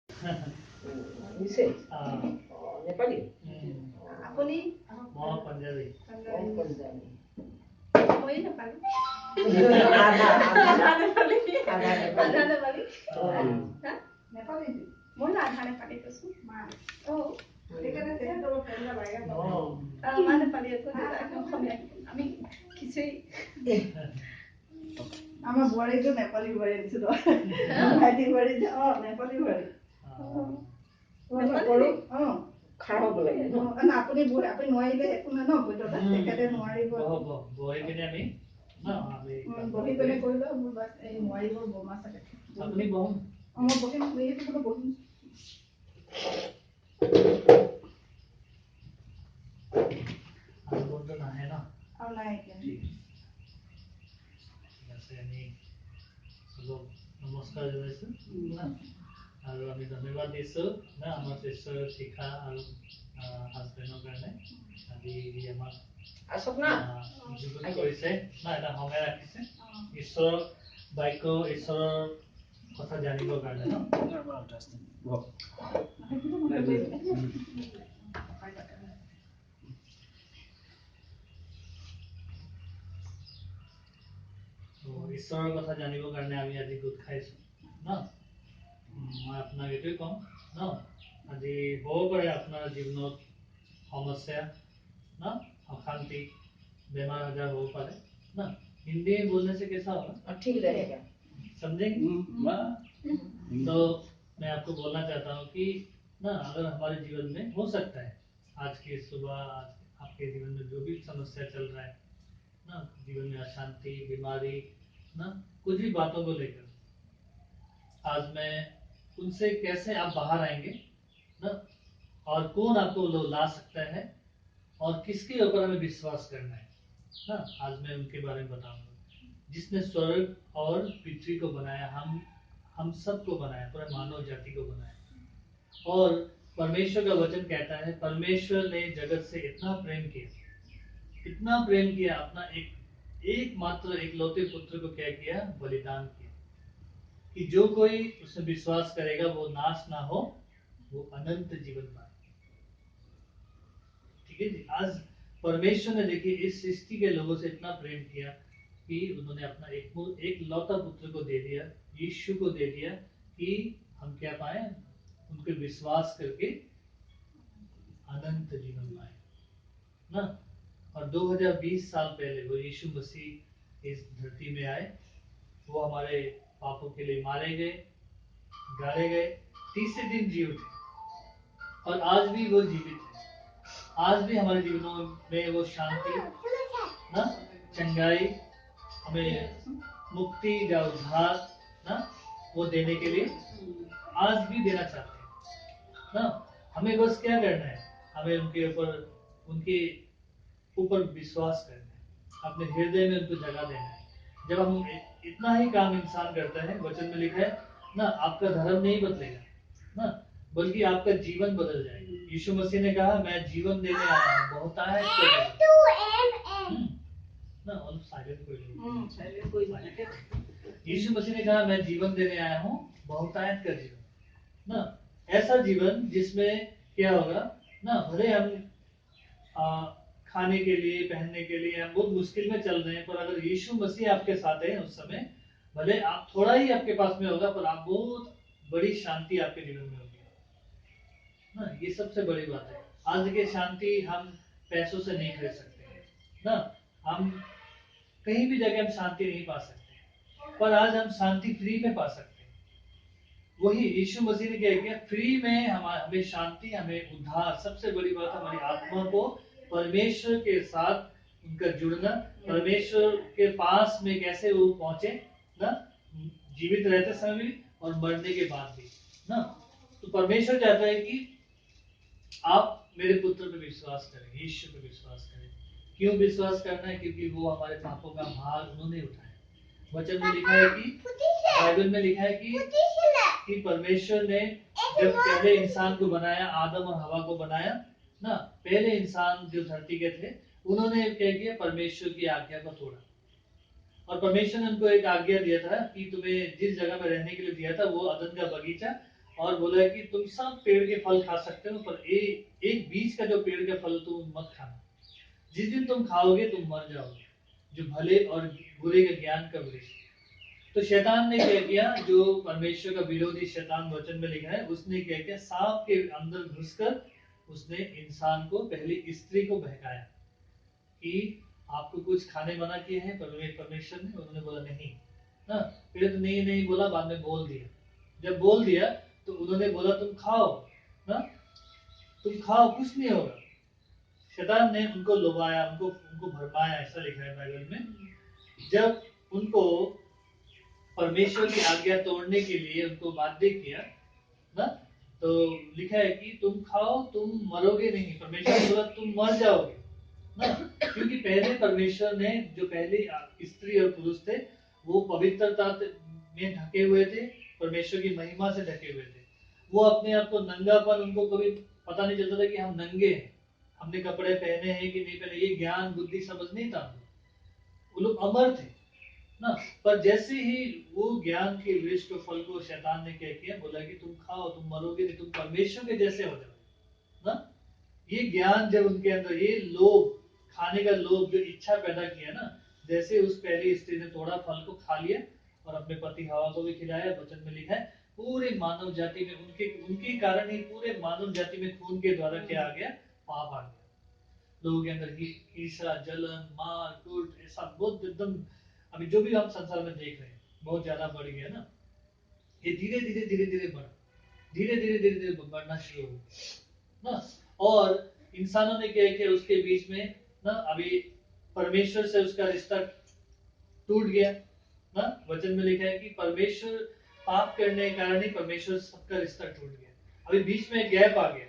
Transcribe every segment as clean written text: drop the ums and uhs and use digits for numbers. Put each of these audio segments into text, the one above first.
Mrs Nepali আপুনি মই পাঞ্জাবী पन्जाबी মই নেপালী आधा আধা নেপালী आधा আধা नेपाली নেপালী হা নেপালী মই আধা নেপালী কৈছো অ সেইকাৰণে তেহেঁতৰ ফ্ৰেণ্ডৰ লাগে আমাৰ নেপালী একো অসমীয়া আমি খিচিৰি আমাৰ বোৱাৰীটো নেপালী বোৱাৰী আনিছিলো ভাইটি বোৱাৰী যে নেপালী বোৱাৰী নেপালী খাব লাগে ন না আপুনি আপুনি নোৱাৰিলে একো নাই ন বৈঠকত তেখেতে নোৱাৰিব বহি পিনে আমি বহি পেলাই কৈ লওঁ মোৰ বাছ এই নোৱাৰিব বমা চাগে আপুনি বহো মই বহিম এইটো বহিম আনবন্ধ নাহে ন আৰু নাই এতিয়া ঠিক আছে আমি চলক নমস্কাৰ জনাইছো আৰু আমি ধন্যবাদ দিছো না আমাৰ শিষ্যৰ শিক্ষা আৰু হাজবেণ্ডৰ কাৰণে আজি আমাক আসক না যুগুত কৰিছে না এটা সময় ৰাখিছে ঈশ্বৰৰ বাক্য ঈশ্বৰৰ কথা জানিবৰ কাৰণে ন ঈশ্বৰৰ কথা জানিবৰ কাৰণে আমি আজি গোট খাইছো ন মই আপোনাক এইটোৱে কম ন আজি হ'ব পাৰে আপোনাৰ জীৱনত সমস্যা न अशांति बीमार आजार हो पाए ना हिंदी बोलने से कैसा होगा ठीक रहेगा समझेंगे तो मैं आपको बोलना चाहता हूँ कि ना अगर हमारे जीवन में हो सकता है आज की सुबह आज आपके जीवन में जो भी समस्या चल रहा है ना जीवन में अशांति बीमारी ना कुछ भी बातों को लेकर आज मैं उनसे कैसे आप बाहर आएंगे ना और कौन आपको ला सकता है और किसके ऊपर हमें विश्वास करना है ना आज मैं उनके बारे में बताऊंगा जिसने स्वर्ग और पृथ्वी को बनाया हम सबको बनाया पूरा मानव जाति को बनाया और परमेश्वर का वचन कहता है परमेश्वर ने जगत से इतना प्रेम किया अपना एकमात्र एकलौते पुत्र को क्या किया बलिदान किया कि जो कोई उसमें विश्वास करेगा वो नाश ना हो वो अनंत जीवन पाए ठीक है जी आज परमेश्वर ने देखिए इस सृष्टि के लोगों से इतना प्रेम किया कि उन्होंने अपना एक लौता पुत्र को दे दिया यीशु को दे दिया कि हम क्या पाए उनके विश्वास करके अनंत जीवन पाए ना और 2020 साल पहले वो यीशु मसीह इस धरती में आए वो हमारे पापों के लिए मारे गए गाड़े गए तीसरे दिन जी उठे और आज भी वो जीवित है आज भी हमारे जीवनों में वो शांति ना चंगाई हमें मुक्ति या उद्धार ना वो देने के लिए आज भी देना चाहते हैं ना हमें बस क्या करना है हमें उनके ऊपर विश्वास करना है अपने हृदय में उनको जगह देना है जब हम इतना ही काम इंसान करता है वचन में लिखा है ना आपका धर्म नहीं बदलेगा ना बल्कि आपका जीवन बदल जाएगा यीशु मसीह ने कहा मैं जीवन देने आया हूँ बहुतायत ना और साइलेंट कोई यीशु मसीह ने कहा मैं जीवन देने आया हूँ बहुतायत का जीवन ना ऐसा जीवन जिसमें क्या होगा ना भले हम खाने के लिए पहनने के लिए हम बहुत मुश्किल में चल रहे हैं पर अगर यीशु मसीह आपके साथ है उस समय भले आप थोड़ा ही आपके पास में होगा पर आप बहुत बड़ी शांति आपके जीवन में होगी ना ये सबसे बड़ी बात है आज की शांति हम पैसों से नहीं खरीद सकते ना हम कहीं भी जगह हम शांति नहीं पा सकते पर आज हम शांति फ्री में पा सकते हैं वही यीशु मसीह ने क्या किया फ्री में हमें शांति हमें उद्धार सबसे बड़ी बात हमारी आत्मा को परमेश्वर के साथ उनका जुड़ना परमेश्वर के पास में कैसे वो पहुंचे ना जीवित रहते समय भी और मरने के बाद भी ना तो परमेश्वर चाहता है कि आप मेरे पुत्र पे विश्वास करें यीशु पे विश्वास करें क्यों विश्वास करना है क्योंकि वो हमारे पापों का भार उन्होंने उठाया वचन में लिखा है कि बाइबल में लिखा है कि परमेश्वर ने जब पहले इंसान को बनाया आदम और हवा को बनाया ना पहले इंसान जो धरती के थे उन्होंने क्या किया परमेश्वर की आज्ञा को तोड़ा और परमेश्वर ने उनको एक आज्ञा दिया था कि तुम्हें जिस जगह में रहने के लिए दिया था वो अदन का बगीचा और बोला है कि तुम सब पेड़ के फल खा सकते हो, पर एक बीज का जो पेड़ का फल तुम मत खाना, जिस दिन तुम खाओगे तुम मर जाओगे, जो भले और बुरे के ज्ञान का वृक्ष। तो शैतान ने क्या किया, जो परमेश्वर का विरोधी शैतान वचन में लिखा है, उसने क्या किया, सांप के अंदर घुसकर उसने इंसान को, पहली स्त्री को बहकाया कि आपको कुछ खाने मना किए हैं परमेश्वर ने। उन्होंने बोला नहीं ना, पहले तो नहीं नहीं बोला, बाद में बोल दिया। जब बोल दिया तो उन्होंने बोला तुम खाओ ना, तुम खाओ कुछ नहीं होगा। शैतान ने उनको लुभाया, उनको भरमाया, ऐसा लिखा है बाइबल में। जब उनको परमेश्वर की आज्ञा तोड़ने के लिए उनको बाध्य किया ना, तो लिखा है कि तुम खाओ तुम मरोगे नहीं। परमेश्वर ने बोला तुम मर जाओगे ना, क्योंकि पहले परमेश्वर ने जो पहले स्त्री और पुरुष थे वो पवित्रता में ढके हुए थे, परमेश्वर की महिमा से ढके हुए थे। वो अपने आप को नंगापन, उनको कभी पता नहीं चलता था कि हम नंगे हैं, हमने कपड़े पहने हैं कि नहीं पहने, ये ज्ञान बुद्धि समझ नहीं था। वो लोग अमर थे ना, पर जैसे ही वो ज्ञान के वृक्ष के फल को शैतान ने क्या किया, बोला कि तुम खाओ तुम मरोगे नहीं, तुम परमेश्वर के जैसे हो जाओगे ना। ये ज्ञान जब उनके अंदर, ये लोभ, खाने का लोभ, जो इच्छा पैदा किया ना, जैसे उस पहली स्त्री ने थोड़ा फल को खा लिया और अपने पति हवा को भी खिलाया, वचन में लिखा है पूरे मानव जाति में, उनके कारण ही पूरे मानव जाति में खून के द्वारा क्या आ गया, पाप आ गया। लोगों के अंदर ईर्ष्या, जलन, मार कूट, ऐसा बहुत एकदम अभी जो भी हम संसार में देख रहे हैं बहुत ज्यादा बढ़ गया ना। ये धीरे धीरे धीरे धीरे बढ़ना शुरू हो ना। और इंसानों ने क्या किया, उसके बीच में ना, अभी परमेश्वर से उसका रिश्ता टूट गया ना। वचन में लिखा है कि परमेश्वर पाप करने के कारण ही परमेश्वर सबका रिश्ता टूट गया। अभी बीच में गैप आ गया,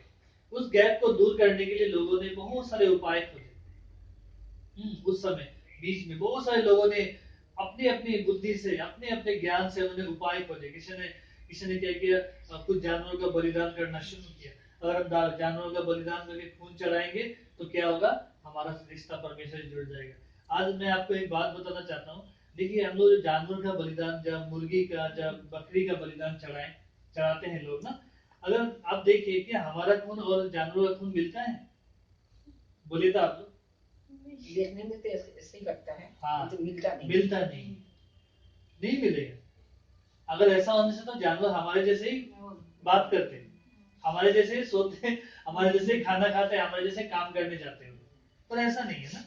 उस गैप को दूर करने के लिए लोगों ने बहुत सारे उपाय खोजे। उस समय बीच में बहुत सारे लोगों ने अपनी अपनी बुद्धि से, अपने अपने ज्ञान से उन्होंने उपाय खोजे। किसी ने क्या किया, कुछ जानवरों का बलिदान करना शुरू किया। अगर हम जानवरों का बलिदान करके खून चढ़ाएंगे तो क्या होगा, हमारा रिश्ता परमेश्वर से जुड़ जाएगा। आज मैं आपको एक बात बताना चाहता हूँ। देखिए हम लोग जानवर का बलिदान, जब मुर्गी का, जब बकरी का बलिदान चढ़ाते हैं लोग ना, अगर आप देखिए कि हमारा खून और जानवरों का खून मिलता है, बोलिए तो आप लोग। देखने में तो ऐसे ही लगता है, हाँ, तो मिलता नहीं मिलेगा। अगर ऐसा होने से तो जानवर हमारे जैसे ही बात करते हैं, हमारे जैसे ही सोते हैं, हमारे जैसे ही खाना खाते हैं, हमारे जैसे काम करने जाते हैं, पर ऐसा नहीं है ना।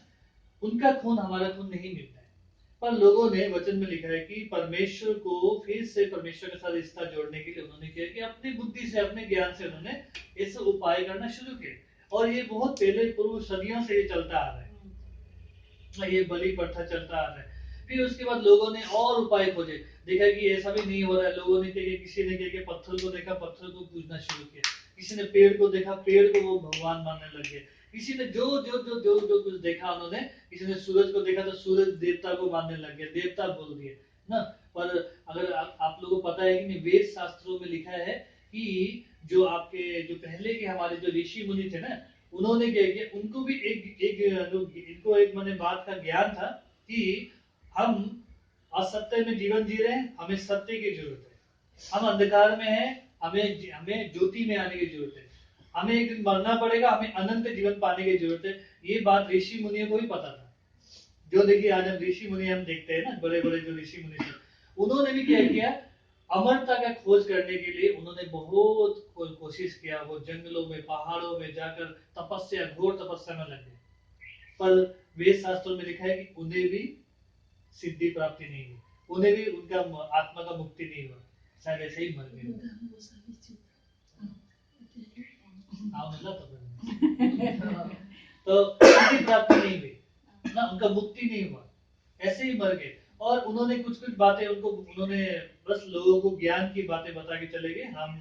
उनका खून हमारा खून नहीं मिलता है। पर लोगों ने, वचन में लिखा है कि परमेश्वर को फिर से परमेश्वर के साथ रिश्ता जोड़ने के लिए उन्होंने किया कि अपनी बुद्धि से, अपने ज्ञान से उन्होंने इस उपाय करना शुरू किया। और ये बहुत पहले, पूर्व सदियों से ये चलता आ रहा है, ये बलि प्रथा चलता आ रहा है। फिर उसके बाद लोगों ने और उपाय खोजे, देखा कि ऐसा भी नहीं हो रहा है। लोगों ने किसी ने क्या, पत्थर को देखा, पत्थर को पूजना शुरू किया। किसी ने पेड़ को देखा, पेड़ को वो भगवान मानने लग गए। किसी ने जो जो जो जो जो कुछ देखा उन्होंने, किसी ने सूरज को देखा तो सूरज देवता को मानने लग गए, देवता बोल दिए ना। पर अगर आप लोगों को पता है कि नहीं, वेद शास्त्रों में लिखा है कि जो आपके, जो पहले के हमारे जो ऋषि मुनि थे ना, उन्होंने क्या किया, उनको भी इनको एक माने बात का ज्ञान था कि हम असत्य में जीवन जी रहे हैं, हमें सत्य की जरूरत है। हम अंधकार में हैं, हमें ज्योति में आने की जरूरत है। हमें एक दिन मरना पड़ेगा, हमें अनंत जीवन पाने की जरूरत है। ये बात ऋषि मुनियों को भी पता था। जो देखिए आज हम ऋषि मुनि हम देखते हैं ना, बड़े बड़े जो ऋषि मुनि थे, उन्होंने भी क्या किया, अमरता का खोज करने के लिए उन्होंने बहुत कोशिश किया। वो जंगलों में, पहाड़ों में जाकर तपस्या, घोर तपस्या में लग गए। पर वेद शास्त्रों में लिखा है कि उन्हें भी सिद्धि प्राप्ति नहीं हुई, उन्हें भी उनका आत्मा का मुक्ति नहीं हुआ, शायद ऐसे ही मर गए। तो सिद्धि प्राप्ति नहीं हुई ना, उनका मुक्ति नहीं हुआ, ऐसे ही मर गए। और उन्होंने कुछ कुछ बातें उन्होंने बस लोगों को ज्ञान की बातें बता के चले गए। हम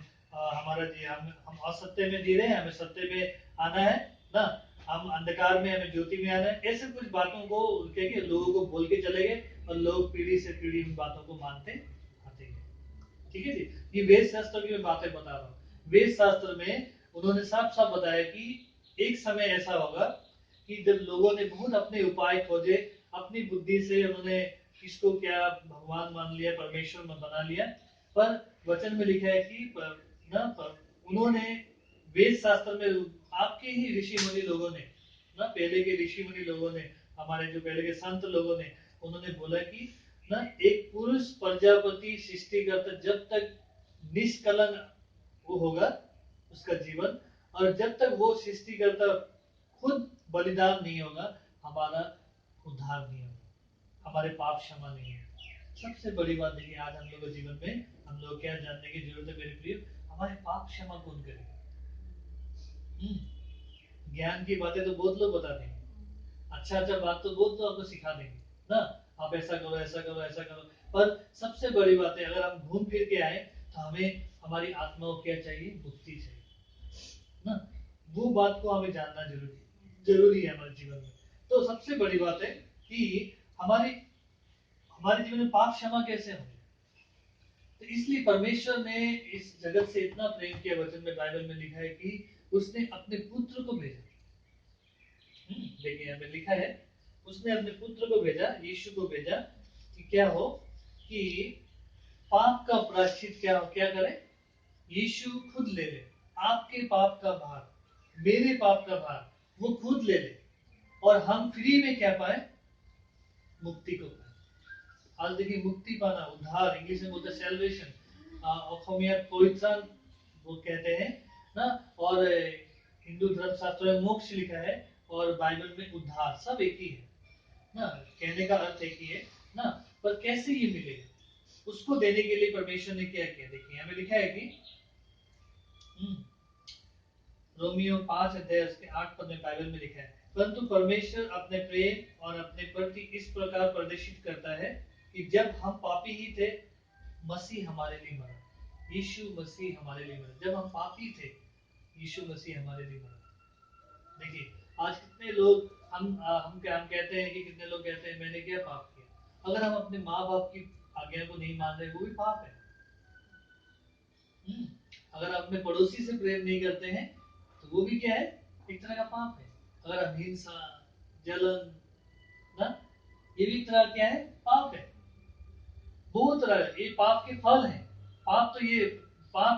असत्य में जी रहे हैं, हमें सत्य में आना है ना, हम अंधकार में, हमें ज्योति में आना है। ऐसे कुछ बातों को उनके लोगों को बोल के चले गए और लोग पीढ़ी से पीढ़ी उन बातों को मानते आते गए। ठीक है जी, ये वेद शास्त्र की मैं बातें बता रहा हूँ। वेद शास्त्र में उन्होंने साफ साफ बताया कि एक समय ऐसा होगा कि जब लोगों ने बहुत अपने उपाय खोजे, अपनी बुद्धि से उन्होंने किसको क्या भगवान मान लिया, परमेश्वर में बना लिया। पर वचन में लिखा है कि ना, पर उन्होंने वेद शास्त्र में आपके ही ऋषि मुनि लोगों ने ना, पहले के ऋषि मुनि लोगों ने, हमारे जो पहले के संत लोगों ने, उन्होंने बोला कि ना, एक पुरुष प्रजापति सृष्टिकर्ता जब तक निष्कलंक वो होगा उसका जीवन, और जब तक वो सृष्टिकर्ता खुद बलिदान नहीं होगा, हमारा उद्धार नहीं होगा, हमारे पाप क्षमा नहीं होगा। सबसे बड़ी बात देखिए, आज हम लोगों के जीवन में हम लोग क्या जानने की जरूरत है मेरे प्रिय, हमारे पाप क्षमा कौन करेगा? ज्ञान की बातें तो बहुत लोग बता देंगे, अच्छा अच्छा बात तो बहुत लोग आपको सिखा देंगे ना, आप ऐसा करो ऐसा करो ऐसा करो, पर सबसे बड़ी बात है, अगर हम घूम फिर के आए तो हमें हमारी आत्मा को क्या चाहिए? मुक्ति चाहिए ना, वो बात को हमें जानना जरूरी है हमारे जीवन में। तो सबसे बड़ी बात है कि हमारे जीवन में पाप क्षमा कैसे होंगे? तो इसलिए परमेश्वर ने इस जगत से इतना प्रेम किया, वचन में बाइबल में लिखा है कि उसने अपने पुत्र को भेजा। देखिए यहाँ पे लिखा है, उसने अपने पुत्र को भेजा, यीशु को भेजा, कि क्या हो, कि पाप का प्रायश्चित क्या करे? यीशु खुद ले ले आपके पाप का भार, मेरे पाप का भार वो खुद ले ले, और हम फ्री में क्या पाए? मुक्ति को पाए। आज देखिए, मुक्ति पाना, उद्धार, इंग्लिश में बोलते हैं सैल्वेशन, परित्राण वो कहते हैं ना, और हिंदू धर्म शास्त्र में मोक्ष लिखा है, और बाइबल में उद्धार, सब एक ही है ना, कहने का अर्थ एक ही है ना, पर कैसे ये मिलेगा? उसको देने के लिए परमेश्वर ने क्या किया? देखिए यहाँ पे लिखा है कि रोमियो 5 अध्याय उसके 8 पद में बाइबल में लिखा है, परंतु परमेश्वर अपने प्रेम और अपने प्रति इस प्रकार प्रदर्शित करता है कि जब हम पापी ही थे, मसीह हमारे लिए मरा। यीशु मसीह हमारे लिए मरा। जब हम पापी थे, यीशु मसीह हमारे लिए मरा। देखिए आज कितने लोग हम कहते हैं कि कितने लोग कहते हैं मैंने क्या पाप किया? अगर हम अपने माँ बाप की आज्ञा को नहीं मान रहे, वो भी पाप है। अगर आप अपने पड़ोसी से प्रेम नहीं करते हैं, तो वो भी क्या है? एक तरह का पाप है। अगर आप हिंसा, जलन ना, ये भी एक तरह क्या है? पाप है। बहुत तरह, ये पाप के फल हैं। पाप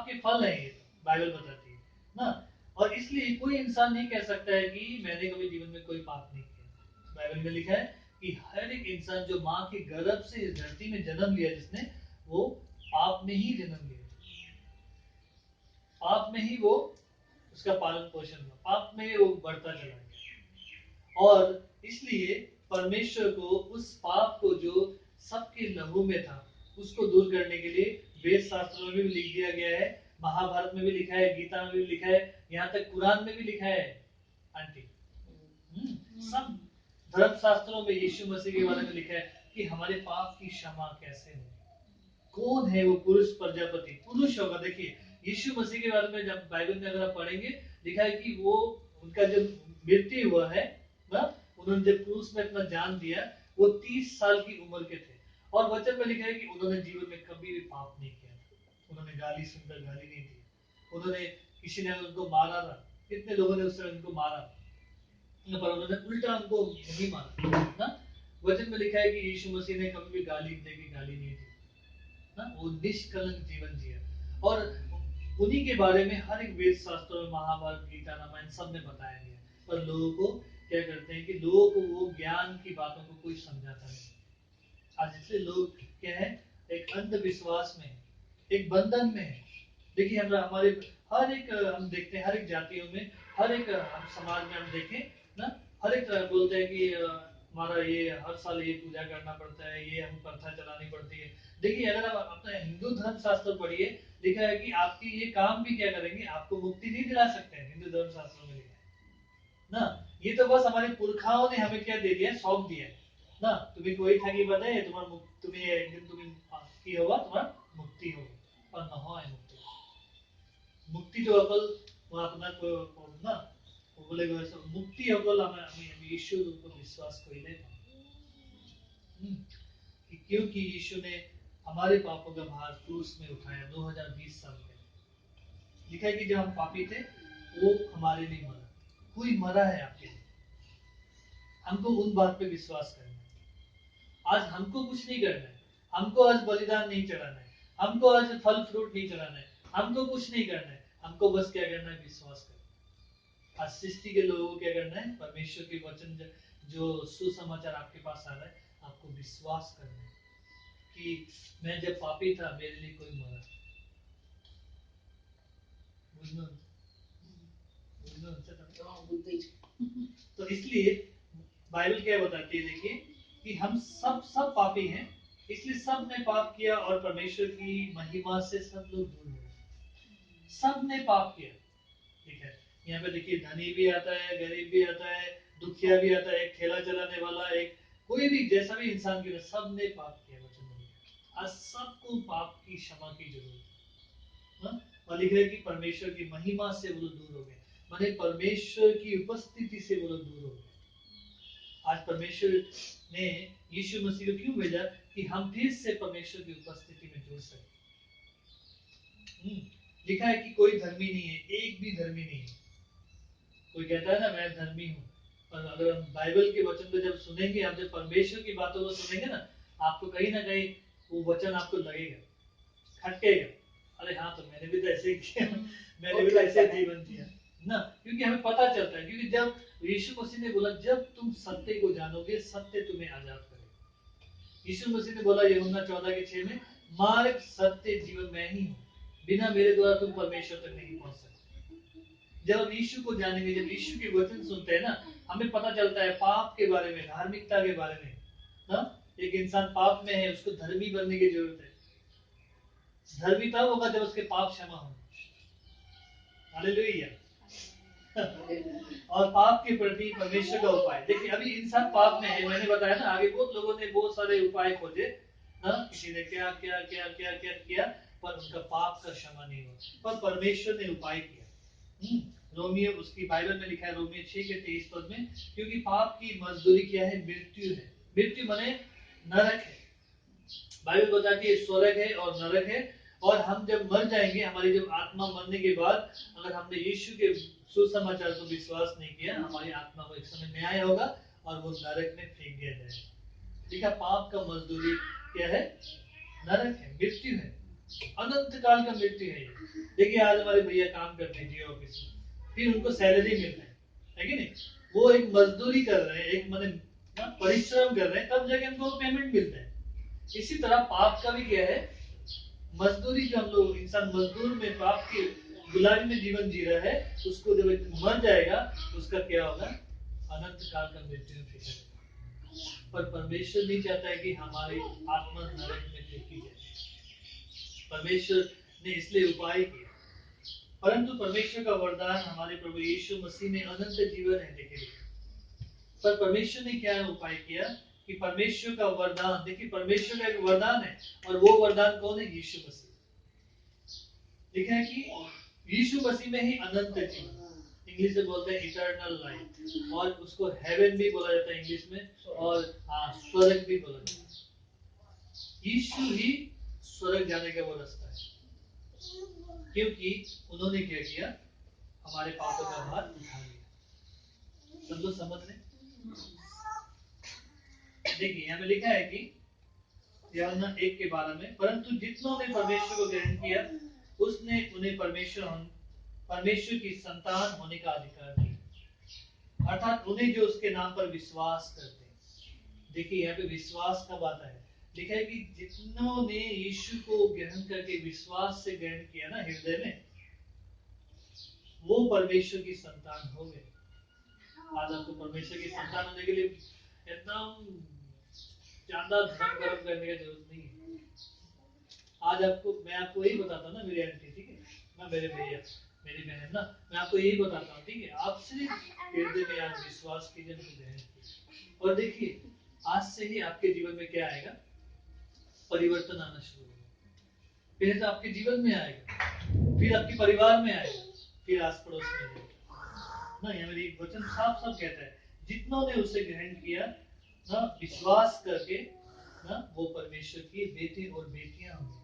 के फल है, ये बाइबल बताती है ना। और इसलिए कोई इंसान नहीं कह सकता है कि मैंने कभी जीवन में कोई पाप नहीं किया। बाइबल में लिखा है कि हर एक इंसान जो माँ के गर्भ से इस धरती में जन्म लिया, जिसने, वो पाप में ही जन्म लिया, पाप में ही वो उसका पालन पोषण हुआ, पाप में वो बढ़ता चला गया। और इसलिए परमेश्वर को उस पाप को जो सबके लहू में था, उसको दूर करने के लिए वेद शास्त्रों में भी लिख दिया गया है, महाभारत में भी लिखा है, गीता में भी लिखा है, यहाँ तक कुरान में भी लिखा है। आंटी, सब धर्म शास्त्रों में यीशु मसीह के बारे में लिखा है कि हमारे पाप की क्षमा कैसे हो। कौन है वो पुरुष प्रजापति? पुरुष होगा। देखिए यीशु मसीह के बारे में जब बाइबल में अगर आप पढ़ेंगे, लिखा है कि वो उनका जब मृत्यु हुआ है ना, उन्होंने जब क्रूस में अपना जान दिया, वो 30 साल की उम्र के थे, और वचन में लिखा है कि उन्होंने जीवन में कभी भी पाप नहीं किया, उन्होंने गाली सुनकर गाली नहीं दी, उन्होंने किसी ने उनको मारा था, कितने लोगों ने उस समय उनको मारा, पर उन्होंने उल्टा उनको नहीं मारा ना। वचन में लिखा है कि यीशु मसीह ने कभी भी गाली नहीं दी ना, वो निष्कलंक जीवन जिया। और उन्हीं के बारे में हर एक वेद शास्त्रों में, महाभारत, गीता, रामायण सब में बताया गया। पर लोगों को क्या करते हैं कि लोगों को वो ज्ञान की बातों को कोई समझाता नहीं। आज इसलिए लोग क्या है, एक अंधविश्वास में, एक बंधन में है। देखिए हमारे हर एक, हम देखते हैं हर एक जातियों में, हर एक हम समाज में हम देखें ना, हर एक तरह बोलते हैं कि हमारा ये हर साल ये पूजा करना पड़ता है, ये हम प्रथा चलानी पड़ती है। देखिए अगर आप अपना हिंदू धर्म शास्त्र पढ़िए, लिखा है कि आपकी ये काम भी क्या करेंगे, आपको मुक्ति नहीं दिला सकते हैं। हिंदू धर्म शास्त्रों में लिखा है ना, ये तो बस हमारे पुरखाओं ने हमें क्या दे दिया, सौंप दिया ना, तुम्हें कोई ठगी बताए, तुम्हें एक दिन तुम्हें होगा, तुम्हारा मुक्ति होगा, पर न हो मुक्ति जो अकल वो अपना ना, वो बोलेगा वैसे मुक्ति अकल हमें यीशु को विश्वास कोई नहीं कि क्योंकि यीशु ने हमारे पापों का भार क्रूस में उठाया 2020 साल पहले। लिखा है कि जब हम पापी थे, वो हमारे लिए मरा, कोई मरा है आपके लिए। हमको उन बात पे विश्वास करना है। आज हमको कुछ नहीं करना है, हमको आज बलिदान नहीं चढ़ाना है, हमको आज फल फ्रूट नहीं चढ़ाना है, हमको कुछ नहीं करना है, हमको बस क्या करना है, विश्वास करना। आज सृष्टि के लोगों को क्या करना है, परमेश्वर के वचन जो सुसमाचार आपके पास आ रहा है, आपको विश्वास करना है कि मैं जब पापी था मेरे लिए कोई मरा। बुझनो तो इसलिए बाइबल क्या बताती है, देखिए कि हम सब पापी हैं, इसलिए सब ने पाप किया और परमेश्वर की महिमा से सब लोग दूर हो गए। सब ने पाप किया, ठीक है। यहाँ पे देखिए धनी भी आता है, गरीब भी आता है, दुखिया भी आता है, एक ठेला चलाने वाला, एक कोई भी जैसा भी इंसान क्यों, सब ने पाप किया। वचन में आज सबको पाप की क्षमा की जरूरत है। और लिख रहे कि परमेश्वर की महिमा से वो लोग दूर हो गए, माने परमेश्वर की उपस्थिति से वो लोग दूर हो गए। आज परमेश्वर ने यीशु मसीह को क्यों भेजा, कि हम फिर से परमेश्वर की उपस्थिति में जुड़ सके। लिखा है कि कोई धर्मी नहीं है, एक भी धर्मी नहीं है। कोई कहता है ना मैं धर्मी हूँ, पर अगर हम बाइबल के वचन को जब सुनेंगे, आप जब परमेश्वर की बातों को सुनेंगे ना, आपको कहीं ना कहीं वो वचन आपको लगेगा, खटकेगा, अरे हाँ तो मैंने भी तो ऐसे किया, मैंने भी तो ऐसे जीवन जिया ना। क्योंकि हमें पता चलता है, क्योंकि जब यीशु मसीह ने बोला जब तुम सत्य को जानोगे सत्य तुम्हें आजाद करेगा। यीशु मसीह ने बोला यूहन्ना 14:6 में, मार्ग सत्य जीवन मैं ही हूँ, बिना मेरे द्वारा तुम परमेश्वर तक नहीं पहुंच सकते। जब हम यीशु को जानेंगे, जब यीशु के वचन सुनते हैं ना, हमें पता चलता है पाप के बारे में, धार्मिकता के बारे में ना। एक इंसान पाप में है, उसको धर्मी बनने की जरूरत है। धर्मी तब होगा जब उसके पाप क्षमा होंगे। हालेलुया। और पाप के प्रति परमेश्वर का उपाय, देखिए अभी इंसान पाप में है, मैंने बताया ना, आगे बहुत लोगों ने बहुत सारे उपाय खोजे ना, किसी ने क्या क्या क्या क्या क्या किया, पर उनका पाप का क्षमा नहीं हुआ, पर परमेश्वर ने उपाय किया। रोमियो, उसकी बाइबल में लिखा है रोमियो 6:23 में, क्योंकि पाप की मजदूरी क्या है, मृत्यु है। मृत्यु माने नरक है। बाइबल बताती है स्वर्ग है और नरक है, और हम जब मर जाएंगे, हमारी जब आत्मा मरने के बाद, अगर हमने यीशु के सुसमाचार को विश्वास नहीं किया, हमारी आत्मा को एक समय न्याय होगा और वो नरक में फेंक दिया जाएगा। ठीक है, पाप का मजदूरी क्या है, नरक है, मृत्यु है, अनंत काल का मृत्यु है। देखिए आज हमारे भैया काम करते हैं जियो ऑफिस में, फिर उनको सैलरी मिलता है कि नहीं, वो एक मजदूरी कर रहे हैं, एक माने परिश्रम कर रहे हैं, तब जाके उनको पेमेंट मिलता है। इसी तरह पाप का भी क्या है, मजदूरी, जो हम लोग इंसान मजदूर में पाप की गुलामी में जीवन जी रहा है, उसको जब मर जाएगा उसका क्या होगा, अनंत काल का मृत्यु में फेंका जाएगा। पर परमेश्वर नहीं चाहता है कि हमारी आत्मा नरक में फेंकी जाए। परमेश्वर ने इसलिए उपाय किया, परंतु परमेश्वर का वरदान हमारे प्रभु यीशु मसीह में अनंत जीवन है। देखिए पर परमेश्वर ने क्या उपाय किया, कि परमेश्वर का वरदान, देखिए परमेश्वर का एक वरदान है, और वो वरदान कौन है, यीशु मसीह। लिखा है कि यीशु मसीह में ही अनंत जीवन, इंग्लिश में बोलते हैं इटर्नल लाइफ, और उसको हेवन भी बोला जाता है इंग्लिश में, और स्वर्ग भी बोला जाता है। यीशु ही स्वर्ग जाने का वो रास्ता है, क्योंकि उन्होंने क्या किया, हमारे पापों का भार उठा लिया। सब लोग समझ रहे? देखिए यहाँ पे लिखा है कि यूहन्ना 1:12 में, परंतु जितनों ने परमेश्वर को ग्रहण किया, उसने उन्हें परमेश्वर की संतान होने का अधिकार दिया, अर्थात उन्हें जो उसके नाम पर विश्वास करते हैं। देखिए यहाँ पे विश्वास कब आता है, लिखा है कि जितनों ने यीशु को ग्रहण करके विश्वास से ग्रहण किया ना हृदय में, वो परमेश्वर की संतान हो गए। आज आपको परमेश्वर की संतान होने के लिए एकदम ज्यादा धर्म कर्म करने की जरूरत नहीं है। आज आपको मैं आपको यही बताता हूँ ना, मेरी आंटी, ठीक है ना, मेरे भैया, मेरी बहन ना, मैं आपको यही बताता हूँ, ठीक है, आप सिर्फ हृदय में आज विश्वास कीजिए, ग्रहण कीजिए, और देखिए आज से ही आपके जीवन में क्या आएगा, परिवर्तन आना शुरू होगा। पहले तो आपके जीवन में आएगा, फिर आपके परिवार में आएगा, फिर आस पड़ोस में आएगा ना। यहाँ मेरी वचन साफ साफ कहता है, जितनों ने उसे ग्रहण किया ना विश्वास करके ना, वो परमेश्वर की बेटे और बेटियां होंगे।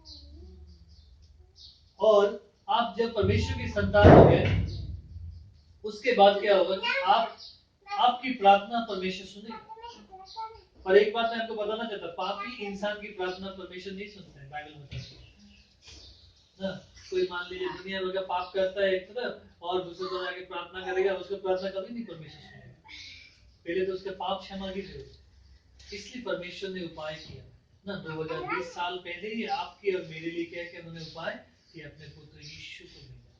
और आप जब परमेश्वर की संतान हो गए, उसके बाद क्या होगा कि आपकी प्रार्थना परमेश्वर सुनेगा। पर एक बात मैं आपको बताना चाहता, पापी इंसान की प्रार्थना परमेश्वर नहीं सुनता है, बाइबल बताता है ना। कोई मान लीजिए दुनिया भर का पाप करता है एक तरफ और दूसरी तरफ आके प्रार्थना करेगा, उसको प्रार्थना कभी नहीं परमेश्वर सुनेगा। पहले तो उसके पाप क्षमा की जरूरत। इसलिए परमेश्वर ने उपाय किया ना, 2020 साल पहले ही आपके और मेरे लिए क्या किया उन्होंने उपाय कि अपने पुत्र यीशु को भेजा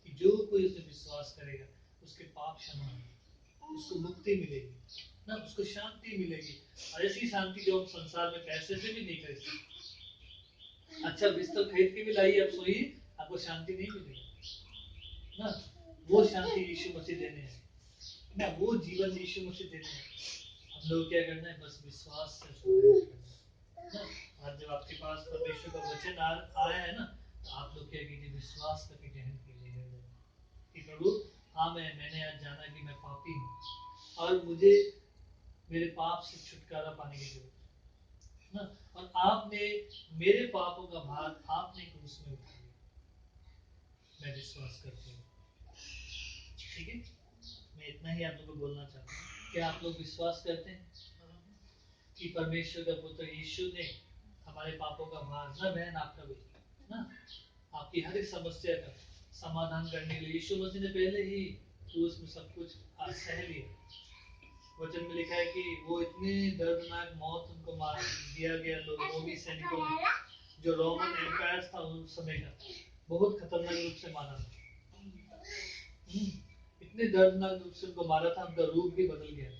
कि जो कोई उसमें विश्वास करेगा उसके पाप क्षमा होंगे, उसको मुक्ति मिलेगी ना, उसको शांति मिलेगी। और ऐसी शांति जो हम संसार में पैसे से भी नहीं कर सकते। अच्छा बिस्तर खरीद के भी लाइए, आप सोइए, आपको शांति नहीं मिलेगी ना। वो शांति यीशु मसीह देने हैं ना, वो जीवन यीशु मसीह देने हैं। हम लोग क्या करना है, बस विश्वास से उसको ग्रहण करना है ना। आज जब आपके पास परमेश्वर का वचन आया है ना, तो आप लोग क्या कीजिए, विश्वास करके ग्रहण कीजिए कि प्रभु हाँ मैंने आज जाना कि मैं पापी हूँ और मुझे मेरे पाप से छुटकारा पाने की जरूरत है ना, और आपने मेरे पापों का भार आपने क्रूस में उठा लिया। मैं विश्वास करती हूँ। ठीक है, मैं इतना ही आप लोगों को बोलना चाहता हूँ। क्या आप लोग विश्वास करते हैं कि परमेश्वर का पुत्र यीशु ने हमारे पापों का भार न बहन आपका भी ना, आपकी हर एक समस्या का समाधान करने के लिए यीशु मसीह ने पहले ही क्रूस में सब कुछ सह लिया। वचन में लिखा है कि वो इतने दर्दनाक मौत उनको मार दिया गया, रोमी सैनिकों ने, जो रोमन एम्पायर था उस समय का, बहुत खतरनाक रूप से मारा था। इतने दर्दनाक रूप से उनको मारा था, उनका रूप भी बदल गया।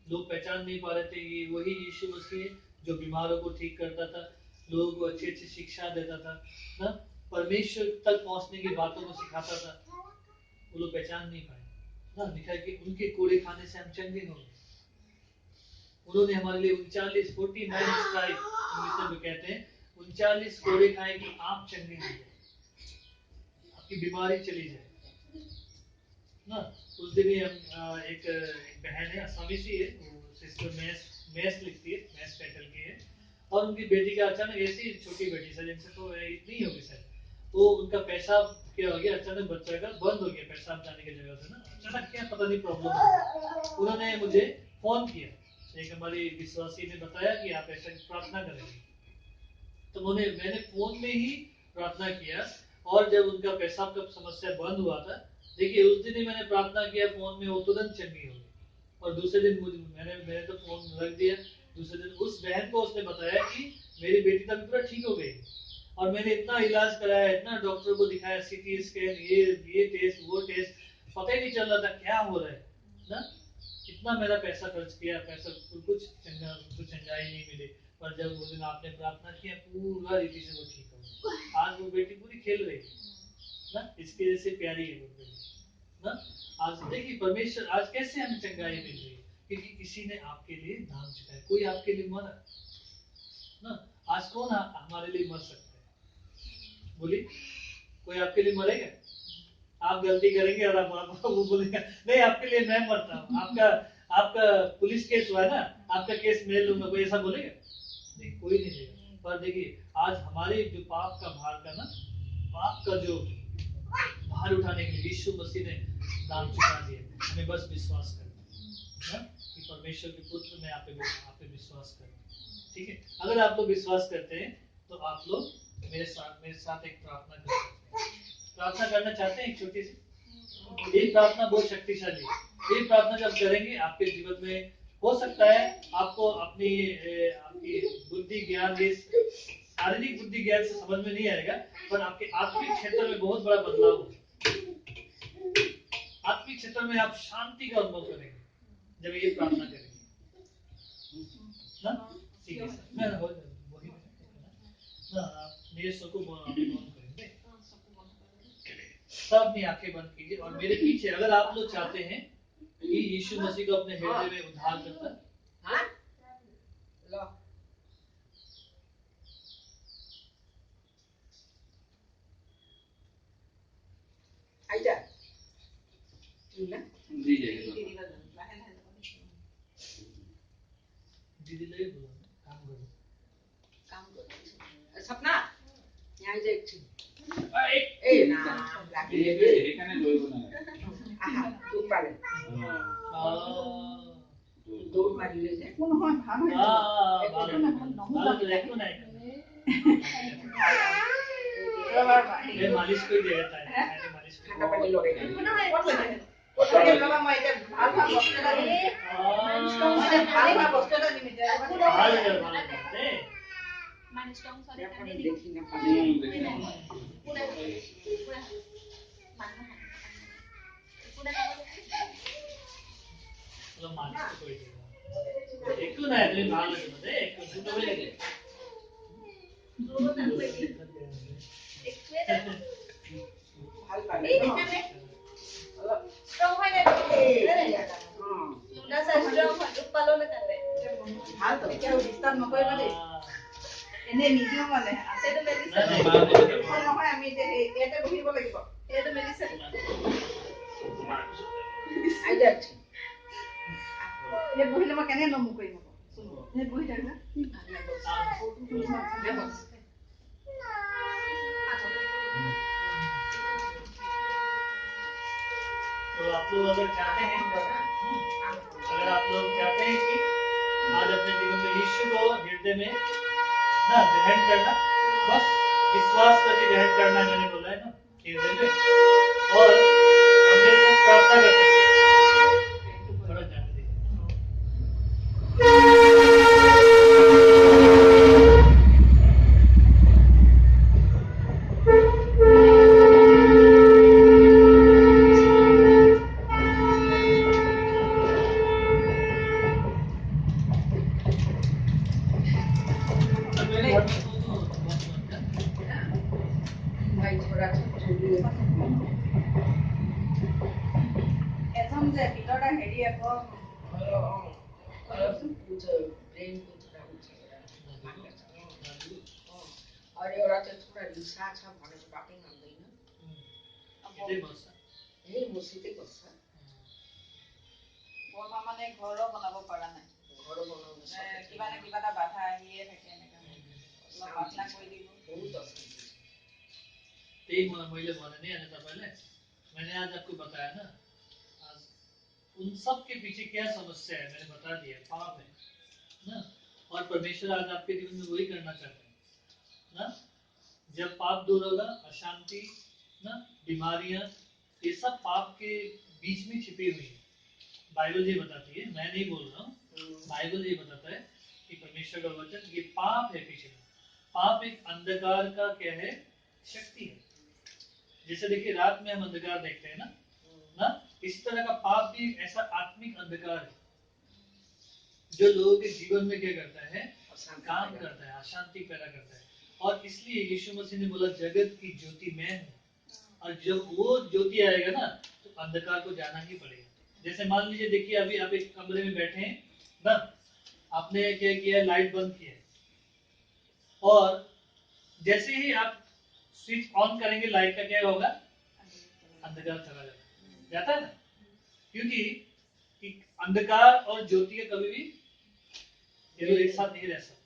लोग पहचान नहीं पा रहे थे ये वही यीशु मसीह जो बीमारों को ठीक करता था, लोगों को अच्छी अच्छी शिक्षा देता था ना, परमेश्वर तक पहुंचने की बातों को सिखाता था। वो लोग पहचान नहीं पाए ना। लिखा है कि उनके कोड़े खाने से हम चंगे हो गए। उन्होंने हमारे लिए 49 स्ट्राइप इंग्लिश में कहते हैं, 39 कोड़े खाए कि आप चंगे हो जाए, आपकी बीमारी चली जाए ना। उस दिन ही हम एक बहन है, असमी सी है, वो सिस्टर मैस लिखती है, मैस टाइटल की है, और उनकी बेटी का अचानक ऐसी छोटी बेटी सर, इनसे तो इतनी होगी सर, तो उनका पेशाब क्या हो गया, अचानक बच्चा का बंद हो गया पेशाब जाने की जगह से ना, अचानक क्या पता नहीं प्रॉब्लम हो गया। उन्होंने मुझे फोन किया, एक हमारी विश्वासी ने बताया कि आप ऐसा प्रार्थना करेंगे, तो मैंने फोन में ही प्रार्थना किया, और जब उनका पेशाब का समस्या बंद हुआ था, देखिए उस दिन ही मैंने प्रार्थना किया फोन में, वो तुरंत चंगी हो गई। और दूसरे दिन मैंने तो फोन रख दिया, दूसरे दिन उस बहन को उसने बताया कि मेरी बेटी तक पूरा ठीक हो गई, और मैंने इतना इलाज कराया, इतना डॉक्टर को दिखाया, सीटी स्कैन, ये टेस्ट वो टेस्ट, पता ही नहीं चल रहा था क्या हो रहा है ना। इतना मेरा पैसा खर्च किया, पैसा कुछ चंगाई नहीं मिली, पर जब वो दिन आपने प्रार्थना किया पूरा रीति से वो ठीक हो गया। आज वो बेटी पूरी खेल रही है ना, इसकी वजह से प्यारी है वो बेटी ना। आज देखिए परमेश्वर आज कैसे हमें चंगाई मिल रही है, क्योंकि किसी ने आपके लिए दाम चुकाया, कोई आपके लिए मरा ना। आज कौन हमारे लिए मर सकता है, बोलिए, कोई आपके लिए मरेगा? आप गलती करेंगे और आप वो बोलेगा नहीं आपके लिए मैं मरता हूँ, आपका पुलिस केस हुआ ना, आपका केस मैं लूंगा, कोई ऐसा बोलेगा? नहीं, कोई नहीं देगा। पर देखिए आज हमारे जो पाप का भार का ना, पाप का जो भार उठाने के लिए यीशु मसीह ने दाम चुका दिया। हमें बस विश्वास करना है कि परमेश्वर के पुत्र में आप पे विश्वास करना। ठीक है, अगर आप लोग विश्वास करते हैं तो आप लोग मेरे साथ एक प्रार्थना कर सकते हैं। प्रार्थना करना चाहते हैं एक छोटी सी, ये प्रार्थना बहुत शक्तिशाली है। ये प्रार्थना जब करेंगे आपके जीवन में हो सकता है आपको आपकी बुद्धि ज्ञान, ये शारीरिक बुद्धि ज्ञान से समझ में नहीं आएगा, पर आपके आत्मिक क्षेत्र में बहुत बड़ा बदलाव हो। आत्मिक क्षेत्र में आप शांति का अनुभव करेंगे जब ये प्रार्थना करेंगे ना। ठीक है सर, मैं वही ना मेरे सबको बंद करेंगे, सब अपनी आंखें बंद कीजिए और मेरे पीछे, अगर आप लोग चाहते हैं कि यीशु मसीह को अपने हृदय में उद्धार करता, हाँ लो आइजा दीदी ले बोलो काम करो सपना यहाँ देख ए नाम लागे এখানে লইব না আহা তুই পারে দৌড় মারিলে যে কোন হয় ভালো ভালো ভালো একটু নাই शुक्रबार ये मालिश कोई दे देता है मैंने मालिश कोई ঠান্ডা পানি লগাই দিবি ক'ত লাগে ক'ত লাগে মই এতিয়া ভাল ভাল বস্তু এটা দিম মই এতিয়া ভাল ভাল বস্তু এটা দিম এতিয়া ভাল দে এখন দেখি না পানি चलो मालिश तो कोई देगा एक तो नहीं तो भाग लगे मुझे एक तो तो भी लगे ভাল পানি strong হয় না লুনা সা strong হয় দুখ পালো না কান্দে ভাল তো এতিয়া ডিস্টার্ব নকৰিবা দেই এনে নিদিও মানে সেইটো মেডিচিন नहीं बाहर नहीं जाओ নহয় আমি এতিয়া ইয়াতে বহিব লাগিব সেইটো মেডিচিন আই যাচ্ছি ইয়াত বহিলে মই কেনে নমু কৰিম আকৌ ইয়াত বহি থাক না तो आप लोग अगर चाहते हैं अगर आप लोग चाहते हैं कि आज अपने जीवन में यीशु को हृदय में ना ग्रहण करना बस विश्वास करके ग्रहण करना मैंने बोला है ना हृदय में और हम मेरे साथ प्रार्थना करते हैं थोड़ा ध्यान दीजिए ভাই ছোড়া ছবি এজন যে ভিতৰটা হেৰি আকৌ ब्रेन को थोड़ा ऊंचा और एउटा चाहिँ थोड़ा रिसा छ भनेको बाटै मान्दैन इतने बस यही मसितै बस्छ বৰমা মানে ঘৰো বনাব পৰা নাই घर बनाउन কিবা না কিবা এটা বাধা আহিয়ে থাকে এনেকা অলপ প্ৰাৰ্থনা কৰি দিব बहुत अशान्ति छ त्यही मैले भने नि अनि तपाईले मैंने आज आपको बताया ना आज उन सब के पीछे क्या समस्या है मैंने बता दिया पाप है ना और परमेश्वर आज आपके जीवन में वही करना चाहते हैं ना जब पाप दूर होगा अशांति ना बीमारियां ये सब पाप के बीच में छिपी हुई है बाइबल ये बताती है मैं नहीं बोल रहा हूँ बाइबल ये बताता है कि परमेश्वर का वचन ये पाप है पीछे में पाप एक अंधकार का क्या है शक्ति है जैसे देखिए रात में हम अंधकार देखते हैं ना इस तरह का पाप भी ऐसा आत्मिक अंधकार है जो लोगों के जीवन में क्या करता है काम करता है अशांति पैदा करता है और इसलिए यीशु मसीह ने बोला जगत की ज्योति मैं हूँ और जब वो ज्योति आएगा ना तो अंधकार को जाना ही पड़ेगा जैसे मान लीजिए देखिए अभी आप एक कमरे में बैठे हैं ना आपने क्या किया लाइट बंद किया और जैसे ही आप स्विच ऑन करेंगे लाइट का क्या होगा अंधकार चला जाता है ना क्योंकि अंधकार और ज्योति का कभी भी ये लोग एक साथ नहीं रह सकते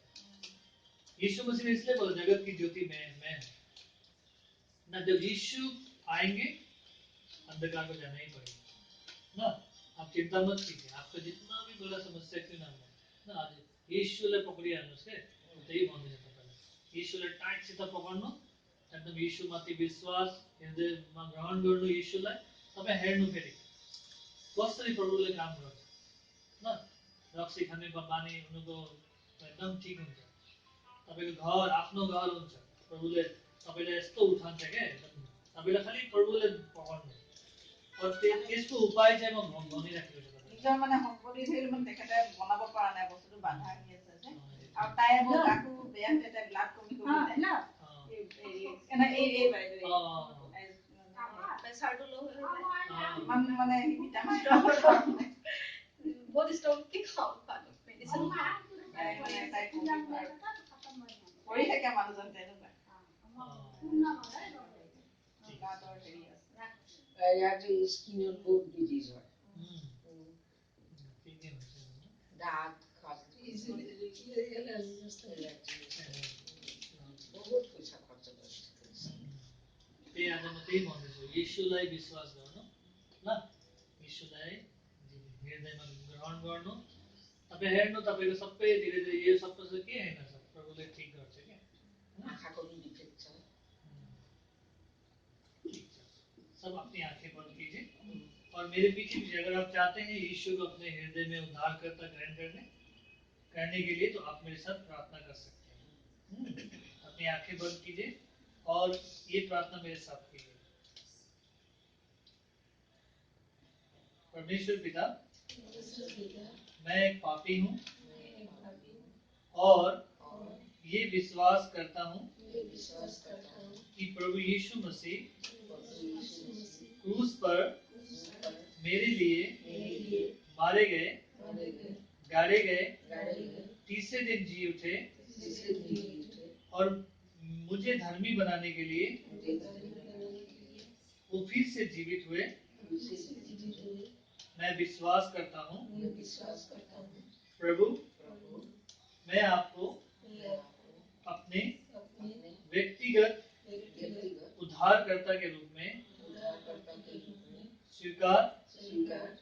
यीशु मसीह ने इसलिए बोला जगत की ज्योति मैं हूं ना जब यीशु आएंगे अंधकार को जाना ही पड़ेगा ना आप चिंता मत कीजिए आपका जितना भी बड़ा समस्या क्यों ना हो ना आज यीशुले पकडिया हाल्नुस् के त्यही भन्दै छ तपाईलाई यीशुले टाइटसित पकड्नु एकदम यीशुमाथि विश्वास हृदयमा ग्रहण गर्नु यीशुलाई तपाईँ हेर्नु फेरि कसरी प्रभुले काम गर्छ न रक्सी खाने बानी हुनुको एकदम ठिक हुन्छ तपाईको घर आफ्नो घर हुन्छ प्रभुले तपाईलाई यस्तो उठान्छ के एकदम तपाईलाई खाली प्रभुले पकड्नु और त्यसको उपाय चाहिँ म भनिराखेको छु নিজৰ মানে সম্পত্তি ধৰি মানে তেখেতে বনাব পৰা নাই বস্তুটো বাধা আহি আছে যে আৰু তাই আকৌ গাটো বেয়া হৈ তাই ব্লাড কমি কমি যায় না এই বাইদেউ প্ৰেছাৰটো ল' হৈ যায় মানে ভিটামিন বহুত ষ্ট্ৰং কি খাওঁ মেডিচিন কৰি থাকে মানুহজন তেনেকুৱা গাঁতৰ হেৰি আছে या चाहिँ स्किनर बहुत डिजिज হয় दाग खर्च बहुत पैसा खर्च गरिन्छ त्यही आज म त्यही भन्दैछु यीशुलाई विश्वास गर्नु ल यीशुलाई हृदयमा ग्रहण गर्नु तपाईँ हेर्नु तपाईँको सबै धीरे धीरे यो सब के होइन प्रभुले ठिक गर्छ क्या आँखाको पनि डिफेक्ट छ सब अपनी आंखें बंद कीजिए और मेरे पीछे पीछे अगर आप चाहते हैं यीशु को अपने हृदय में उद्धारकर्ता ग्रहण करने के लिए तो आप मेरे साथ प्रार्थना कर सकते हैं। अपनी आंखें बंद कीजिए और ये प्रार्थना मेरे साथ कीजिए। परमेश्वर पिता, मैं एक पापी हूँ और ये विश्वास करता हूँ कि प्रभु यीशु मसीह क्रूस पर मेरे लिए मारे गए, गाड़े गए, तीसरे दिन जी उठे और मुझे धर्मी बनाने के लिए वो फिर से जीवित हुए। मैं विश्वास करता हूँ प्रभु, मैं आपको अपने व्यक्तिगत उद्धारकर्ता के रूप में स्वीकार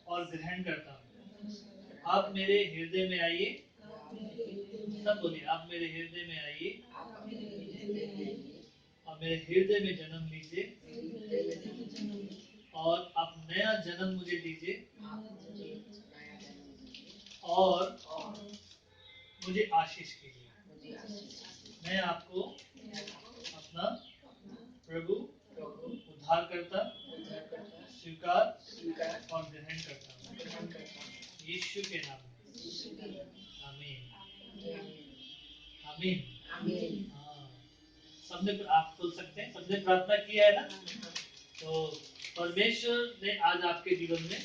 और ग्रहण करता हूँ। आप मेरे हृदय में आइए, सब बोलिए, आप मेरे हृदय में आइए और मेरे हृदय में जन्म लीजिए और आप नया जन्म मुझे दीजिए और मुझे आशीष कीजिए। मैं आपको अपना प्रभु उद्धारकर्ता स्वीकार और ग्रहण करता हूँ यीशु के नाम में। आमीन आमीन। हाँ, सबने आप बोल सकते हैं, सबने प्रार्थना किया है ना। तो परमेश्वर ने आज आपके जीवन में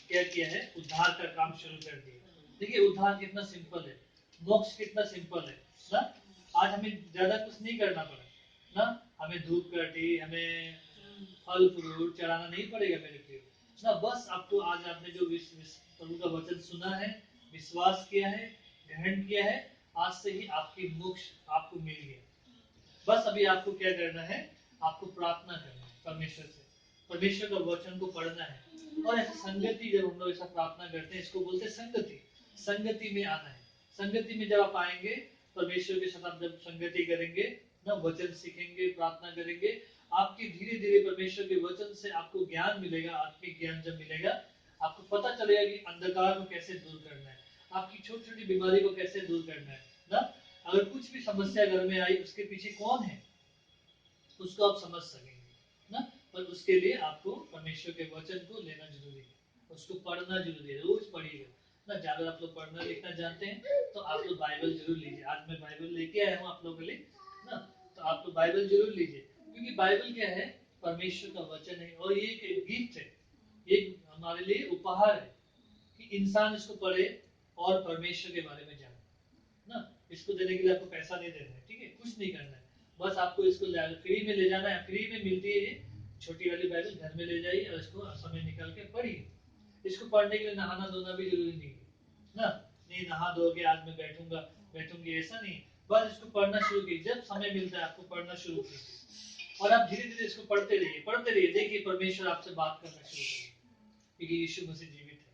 क्या किया है, उद्धार का काम शुरू कर दिया। देखिए उद्धार कितना सिंपल है, मोक्ष कितना सिंपल है ना। आज हमें ज्यादा कुछ नहीं करना पड़ा ना, हमें धूप काटी, हमें फल फ्रूट चढ़ाना नहीं पड़ेगा मेरे प्रिय ना। बस आपको आज आपने जो प्रभु का वचन सुना है, विश्वास किया है, ग्रहण किया है, आज से ही आपकी मोक्ष आपको मिल गया। बस अभी आपको क्या करना है, आपको प्रार्थना करना है परमेश्वर से, परमेश्वर का वचन को पढ़ना है। और ऐसा संगति, जब हम लोग ऐसा प्रार्थना करते हैं, इसको बोलते हैं संगति। संगति में आना है। संगति में जब आप आएंगे, परमेश्वर के साथ आप जब संगति करेंगे ना, वचन सीखेंगे, प्रार्थना करेंगे, आपके धीरे धीरे परमेश्वर के वचन से आपको ज्ञान मिलेगा। आत्मिक ज्ञान जब मिलेगा, आपको पता चलेगा कि अंधकार को कैसे दूर करना है, आपकी छोटी छोटी बीमारी को कैसे दूर करना है ना। अगर कुछ भी समस्या घर में आई, उसके पीछे कौन है उसको आप समझ सकेंगे ना। पर उसके लिए आपको परमेश्वर के वचन को लेना जरूरी है, उसको पढ़ना जरूरी है, रोज पढ़िएगा ना। ज्यादा आप लोग पढ़ना लिखना जानते हैं तो आप लोग बाइबल जरूर लीजिए। आज मैं बाइबल लेके आया हूँ आप लोगों के लिए ना, तो आप लोग बाइबल जरूर लीजिए, क्योंकि बाइबल क्या है, परमेश्वर का वचन है और ये एक गिफ्ट है, ये हमारे लिए उपहार है कि इंसान इसको पढ़े और परमेश्वर के बारे में जाने ना। इसको देने के लिए आपको पैसा नहीं देना है, ठीक है, कुछ नहीं करना है, बस आपको इसको फ्री में ले जाना है। फ्री में मिलती है ये छोटी वाली बाइबल, घर में ले जाइए और इसको समय निकाल के पढ़िए। इसको पढ़ने के लिए नहाना धोना भी जरूरी नहीं है ना। नहीं नहा धोके आज मैं बैठूंगी, ऐसा नहीं। बस इसको पढ़ना शुरू कीजिए, जब समय मिलता है आपको पढ़ना शुरू कीजिए और आप धीरे धीरे इसको पढ़ते रहिए। देखिए परमेश्वर आपसे बात करना शुरू करेगा, क्योंकि यीशु मसीह जीवित है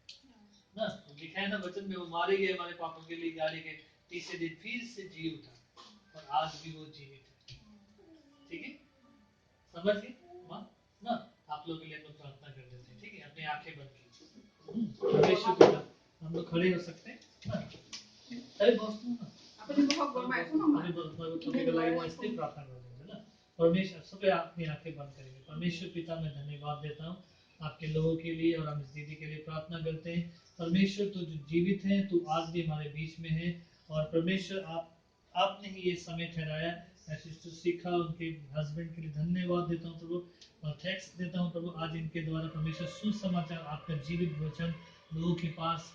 ना। लिखा है ना वचन में, वो मारे गए हमारे पापों के लिए, गाड़े गए, तीसरे दिन फिर से जी उठा और आज भी वो जीवित है। ठीक है, समझ गए ना। आप लोगों के लिए हम लोग प्रार्थना कर देते हैं, ठीक है। अपनी आंखें बंद कीजिए, परमेश्वर पिता, हम लोग खड़े हो सकते हैं ना। अरे दोस्तों ना, अपनी बहुत गरमाए सुनो ना, अपने को लगे वो इसलिए प्रार्थना कर देंगे ना। परमेश्वर सब अपनी आंखें बंद करेंगे। परमेश्वर पिता, मैं धन्यवाद देता हूँ आपके लोगों के लिए और हम इस दीदी के लिए प्रार्थना करते हैं। परमेश्वर तो जो जीवित है, तो आज भी हमारे बीच में है और परमेश्वर आपने ही ये समय ठहराया, ऐसे सीखा। उनके हस्बैंड के लिए धन्यवाद देता हूँ प्रभु और थैंक्स देता हूँ प्रभु। आज इनके द्वारा परमेश्वर सुसमाचार, आपका जीवित वचन लोगों के पास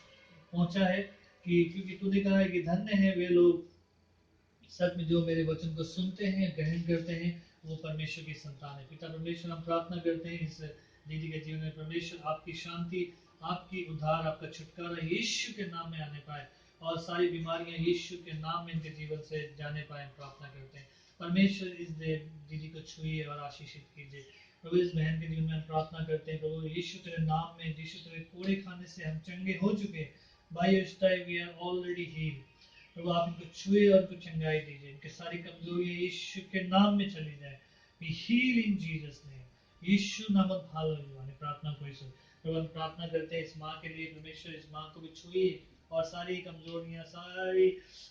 पहुंचा है कि क्योंकि तूने कहा है कि धन्य है वे लोग सच में जो मेरे वचन को सुनते हैं, ग्रहण करते हैं, वो परमेश्वर की संतान है। पिता परमेश्वर, हम प्रार्थना करते हैं इस दीदी के जीवन में परमेश्वर आपकी शांति, आपकी उद्धार, आपका छुटकारा यीशु के नाम में आने पाए और सारी बीमारियां यीशु के नाम में इनके जीवन से जाने पाए। प्रार्थना करते हैं परमेश्वर, इस दीदी को छुइए और आशीषित कीजिए प्रभु। इस बहन के जीवन में हम प्रार्थना करते हैं प्रभु यीशु तेरे नाम में, यीशु तेरे कोड़े खाने से हम चंगे हो चुके हैं। By your stripe we are already healed. प्रभु आप इनको छुए और इनको चंगाई दीजिए, इनकी सारी कमजोरियां यीशु के नाम में चली जाए। We heal in Jesus name, यीशु नामक भालो आणि प्रार्थना কৰিছো। प्रभु हम प्रार्थना करते हैं इस माँ के लिए, परमेश्वर इस माँ को भी छुइए और सारी कमजोरियां सारी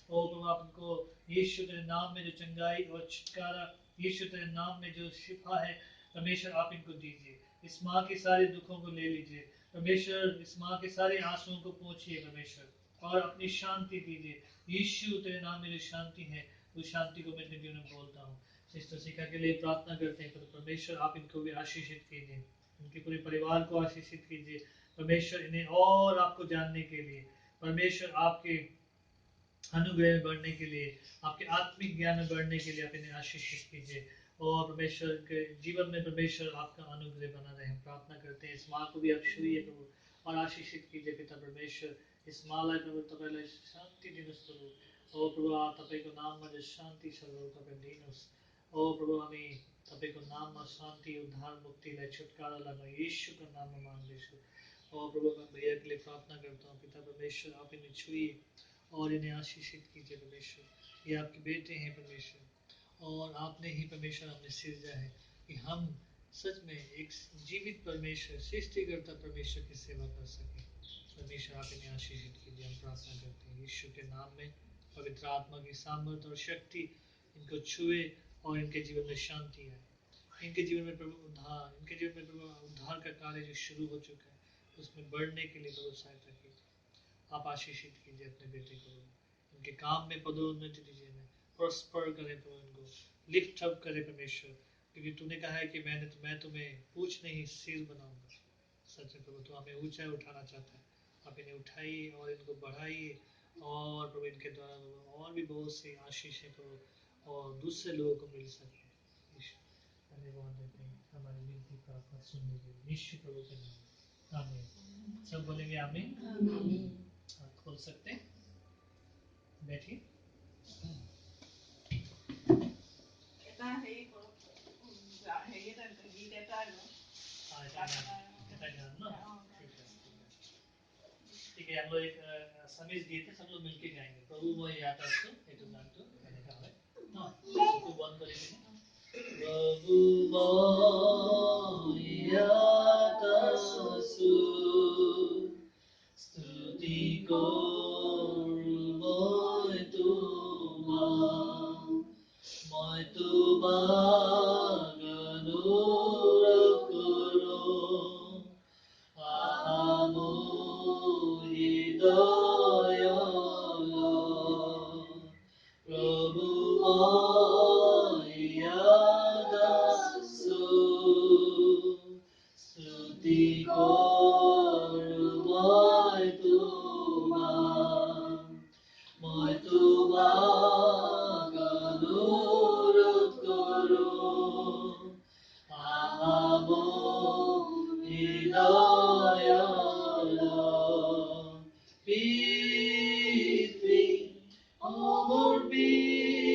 ओ प्रभु आप उनको यीशु तेरे नाम में जो चंगाई और छुटकारा, यीशु तेरे नाम में जो शिफा है परमेश्वर आप इनको दीजिए। इस माँ के सारे दुखों को ले लीजिए परमेश्वर, इस माँ के सारे आंसुओं को पोंछिए परमेश्वर और अपनी शांति दीजिए। यीशु तेरे नाम में जो शांति है उस शांति को मैं अपने जीवन में बोलता हूँ। सिस्टर शिखा के लिए प्रार्थना करते हैं तो परमेश्वर आप इनको भी आशीषित कीजिए, उनके पूरे परिवार को आशीषित कीजिए परमेश्वर, इन्हें और आपको जानने के लिए परमेश्वर, आपके अनुग्रह में बढ़ने के लिए, आपके आत्मिक ज्ञान में बढ़ने के लिए आप इन्हें आशीषित कीजिए और परमेश्वर के जीवन में परमेश्वर आपका अनुग्रह बना रहे। हम प्रार्थना करते हैं इस माँ को भी आप छुइए प्रभु और आशीषित कीजिए पिता परमेश्वर। इस मालाई प्रभु तपाईँलाई शान्ति दिनुहोस् प्रभु। ओ प्रभु तपाईँको नाममा जो शान्ति छ प्रभु तपाईँ दिनुहोस्। ओ प्रभु हामी तपाईँको नाममा शान्ति, उद्धार, मुक्तिलाई, छुटकारालाई म यीशुको नाममा माग्दैछु। ओ प्रभु मैं भैया के लिए प्रार्थना करता हूँ पिता परमेश्वर, आप इन्हें छुइए और इन्हें आशीषित कीजिए परमेश्वर। ये आपके बेटे हैं परमेश्वर और आपने ही परमेश्वर हमने सिरजा है कि हम सच में एक जीवित परमेश्वर, सृष्टिकर्ता परमेश्वर की सेवा कर सके। परमेश्वर आप इन्हें आशीषित कीजिए, हम प्रार्थना करते हैं यीशु के नाम में। पवित्र आत्मा की सामर्थ और शक्ति इनको छुए और इनके जीवन में शांति आए, इनके जीवन में प्रभु उद्धार, इनके जीवन में प्रभु उद्धार का कार्य जो शुरू हो चुका है उसमें बढ़ने के लिए प्रभु सहायता कीजिए। आप आशीषित कीजिए अपने बेटे को, इनके काम में पदोन्नति दीजिए, प्रॉस्पर करें प्रभु, इनको लिफ्ट अप करें परमेश्वर, क्योंकि तूने कहा है कि मैं तुम्हें पूछ नहीं सिर बनाऊंगा। सच में प्रभु तो हमें ऊंचाई उठाना चाहता है, आप इन्हें उठाइए और इनको बढ़ाइए और प्रभु इनके द्वारा प्रभु और भी बहुत सी आशीषें प्रभु और दूसरे लोगों को मिल सके। धन्यवाद देते हैं हमारी विनती प्रार्थना सुनने के लिए यीशु प्रभु के नाम में, आमीन। सब बोलेंगे आमीन। हाथ खोल सकते हैं, बैठिए। এটা হেৰি কৰক, হেৰি এটা গীত এটা गान ना, ठीक है हम लोग एक समीज गीत है, सब लोग मिलके गाएंगे। प्रभु वो याद रखो ये तो गान तो मैंने कहा है ना, सबको बंद करेंगे। प्रभु वो याद रखो स्तुति करू মই তোমাক অনুৰোধ কৰোঁ, মোৰ হৃদয়লৈ প্ৰভু মই ইয়াত আছোঁ, স্তুতি কৰোঁ মই তোমাক অনুৰোধ কৰোঁ, মোৰ হৃদয়লৈ। পিতৃ মোৰ পিতৃ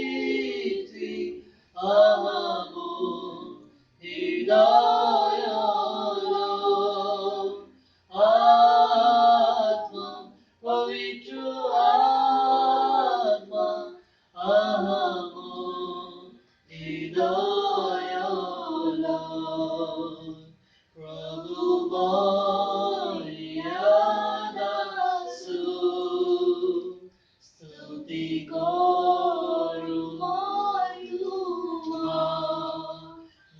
মোৰ হৃদয়লৈ, আত্মা পবিত্ৰ আত্মা মোৰ হৃদয়লৈ, প্ৰভু মই ইয়াত আছোঁ, স্তুতি কৰোঁ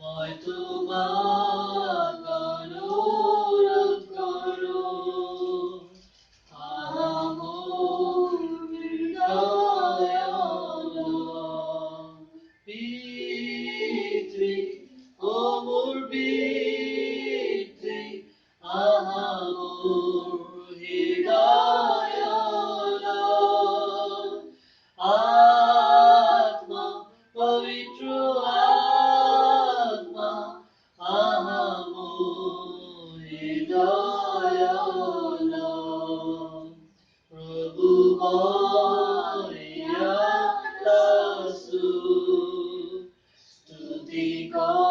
মই তোমাক অনুৰোধ কৰোঁ, মোৰ হৃদয়লৈ। পিতৃ মোৰ পিতৃ মোৰ হৃদয়লৈ, আত্মা পবিত্ৰ আত্মা মোৰ হৃদয়লৈ, প্ৰভু মই ইয়াত আছোঁ, স্তুতি কৰোঁ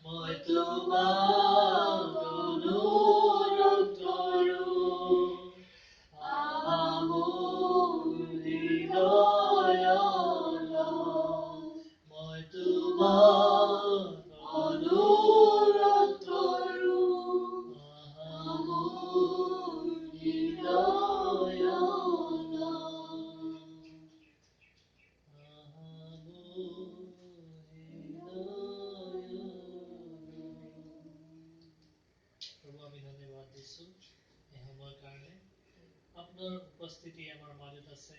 মই তোমাক অনুৰোধ কৰোঁ, মোৰ হৃদয়লৈ। আপোনাৰ উপস্থিতি আমাৰ মাজত আছে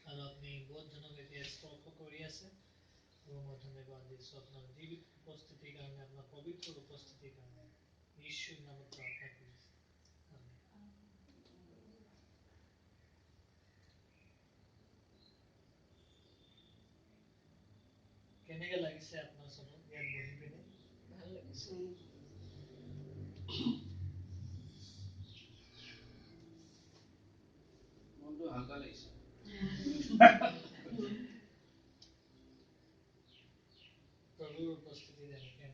আৰু আপুনি বহুত জনক এতিয়া স্পৰ্শ কৰি আছে আৰু মই ধন্যবাদ দিছোঁ আপোনাৰ জীৱিত উপস্থিতিৰ কাৰণে, আপোনাৰ পবিত্ৰ উপস্থিতিৰ কাৰণে ঈশ্বৰৰ নামত প্ৰাৰ্থনা কৰিছোঁ। কেনেকৈ লাগিছে আপোনাৰ চবক ইয়াত বহি পিনে? ভাল লাগিছে। মনটো হালকা লাগিছে। প্ৰভুৰ উপস্থিতিত এনেকৈ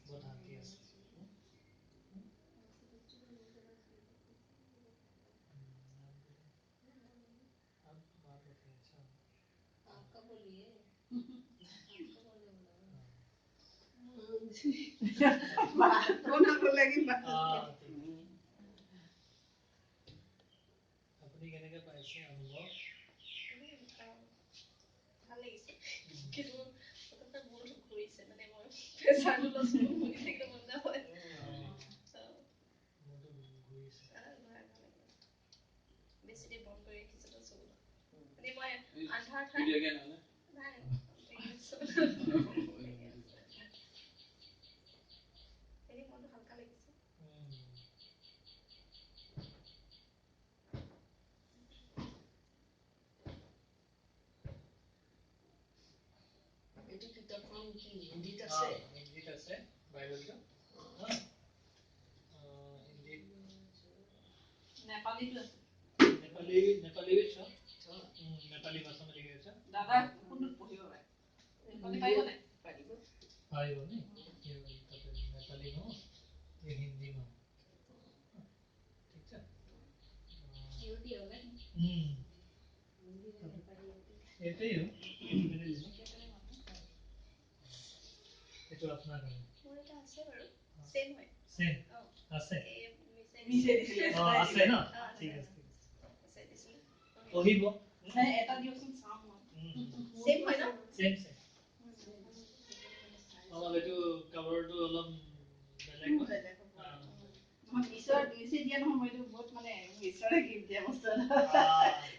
বহুত শান্তি আছে। आपका बोलिए। আপুনি কেনেকৈ পাইছে অনুভৱ? ভাল লাগিছে কিন্তু পতককৈ মূৰটো ঘূৰিছে মানে মই প্ৰেছাৰটো লছ কৰি থাকিব মন নহয়। মূৰটো ঘূৰিছে। বেছি দেৰি বন্ধ কৰি ৰাখিছিলোঁ চকুটো। মানে মই আন্ধাৰ নাই এনে মনটো হালকা লাগিছে। এইটো কিতাপখন কি হিন্দীত আছে? হিন্দীত আছে বাইবেলটো। হিন্দীত নেপালীটো আছে। नेपाली भी छ नेपाली भाषामा लेखेको छ। दादा कुन पढ्यो होला? नेपाली पाइबो नै? पाइबो नि? यो तपाईँ नेपालीमा हो यो हिन्दीमा हो। ठिक छ? एउटै होला नि। एउटै हो। এইটো আপোনাৰ কাৰণে। মোৰ এটা আছে বাৰু। সেম হয়। সেম আছে? আছে ন? ঠিক আছে। পঢ়িব এটা দিয়কচোন চাম মই। সেম হয় ন? Same same. অলপ এইটো কভাৰটো অলপ বেলেগ হয়। ঈশ্বৰ দিছে দিয়া নহয় মই এইটো বহুত মানে ঈশ্বৰে গিফ্ট দিয়া বস্তু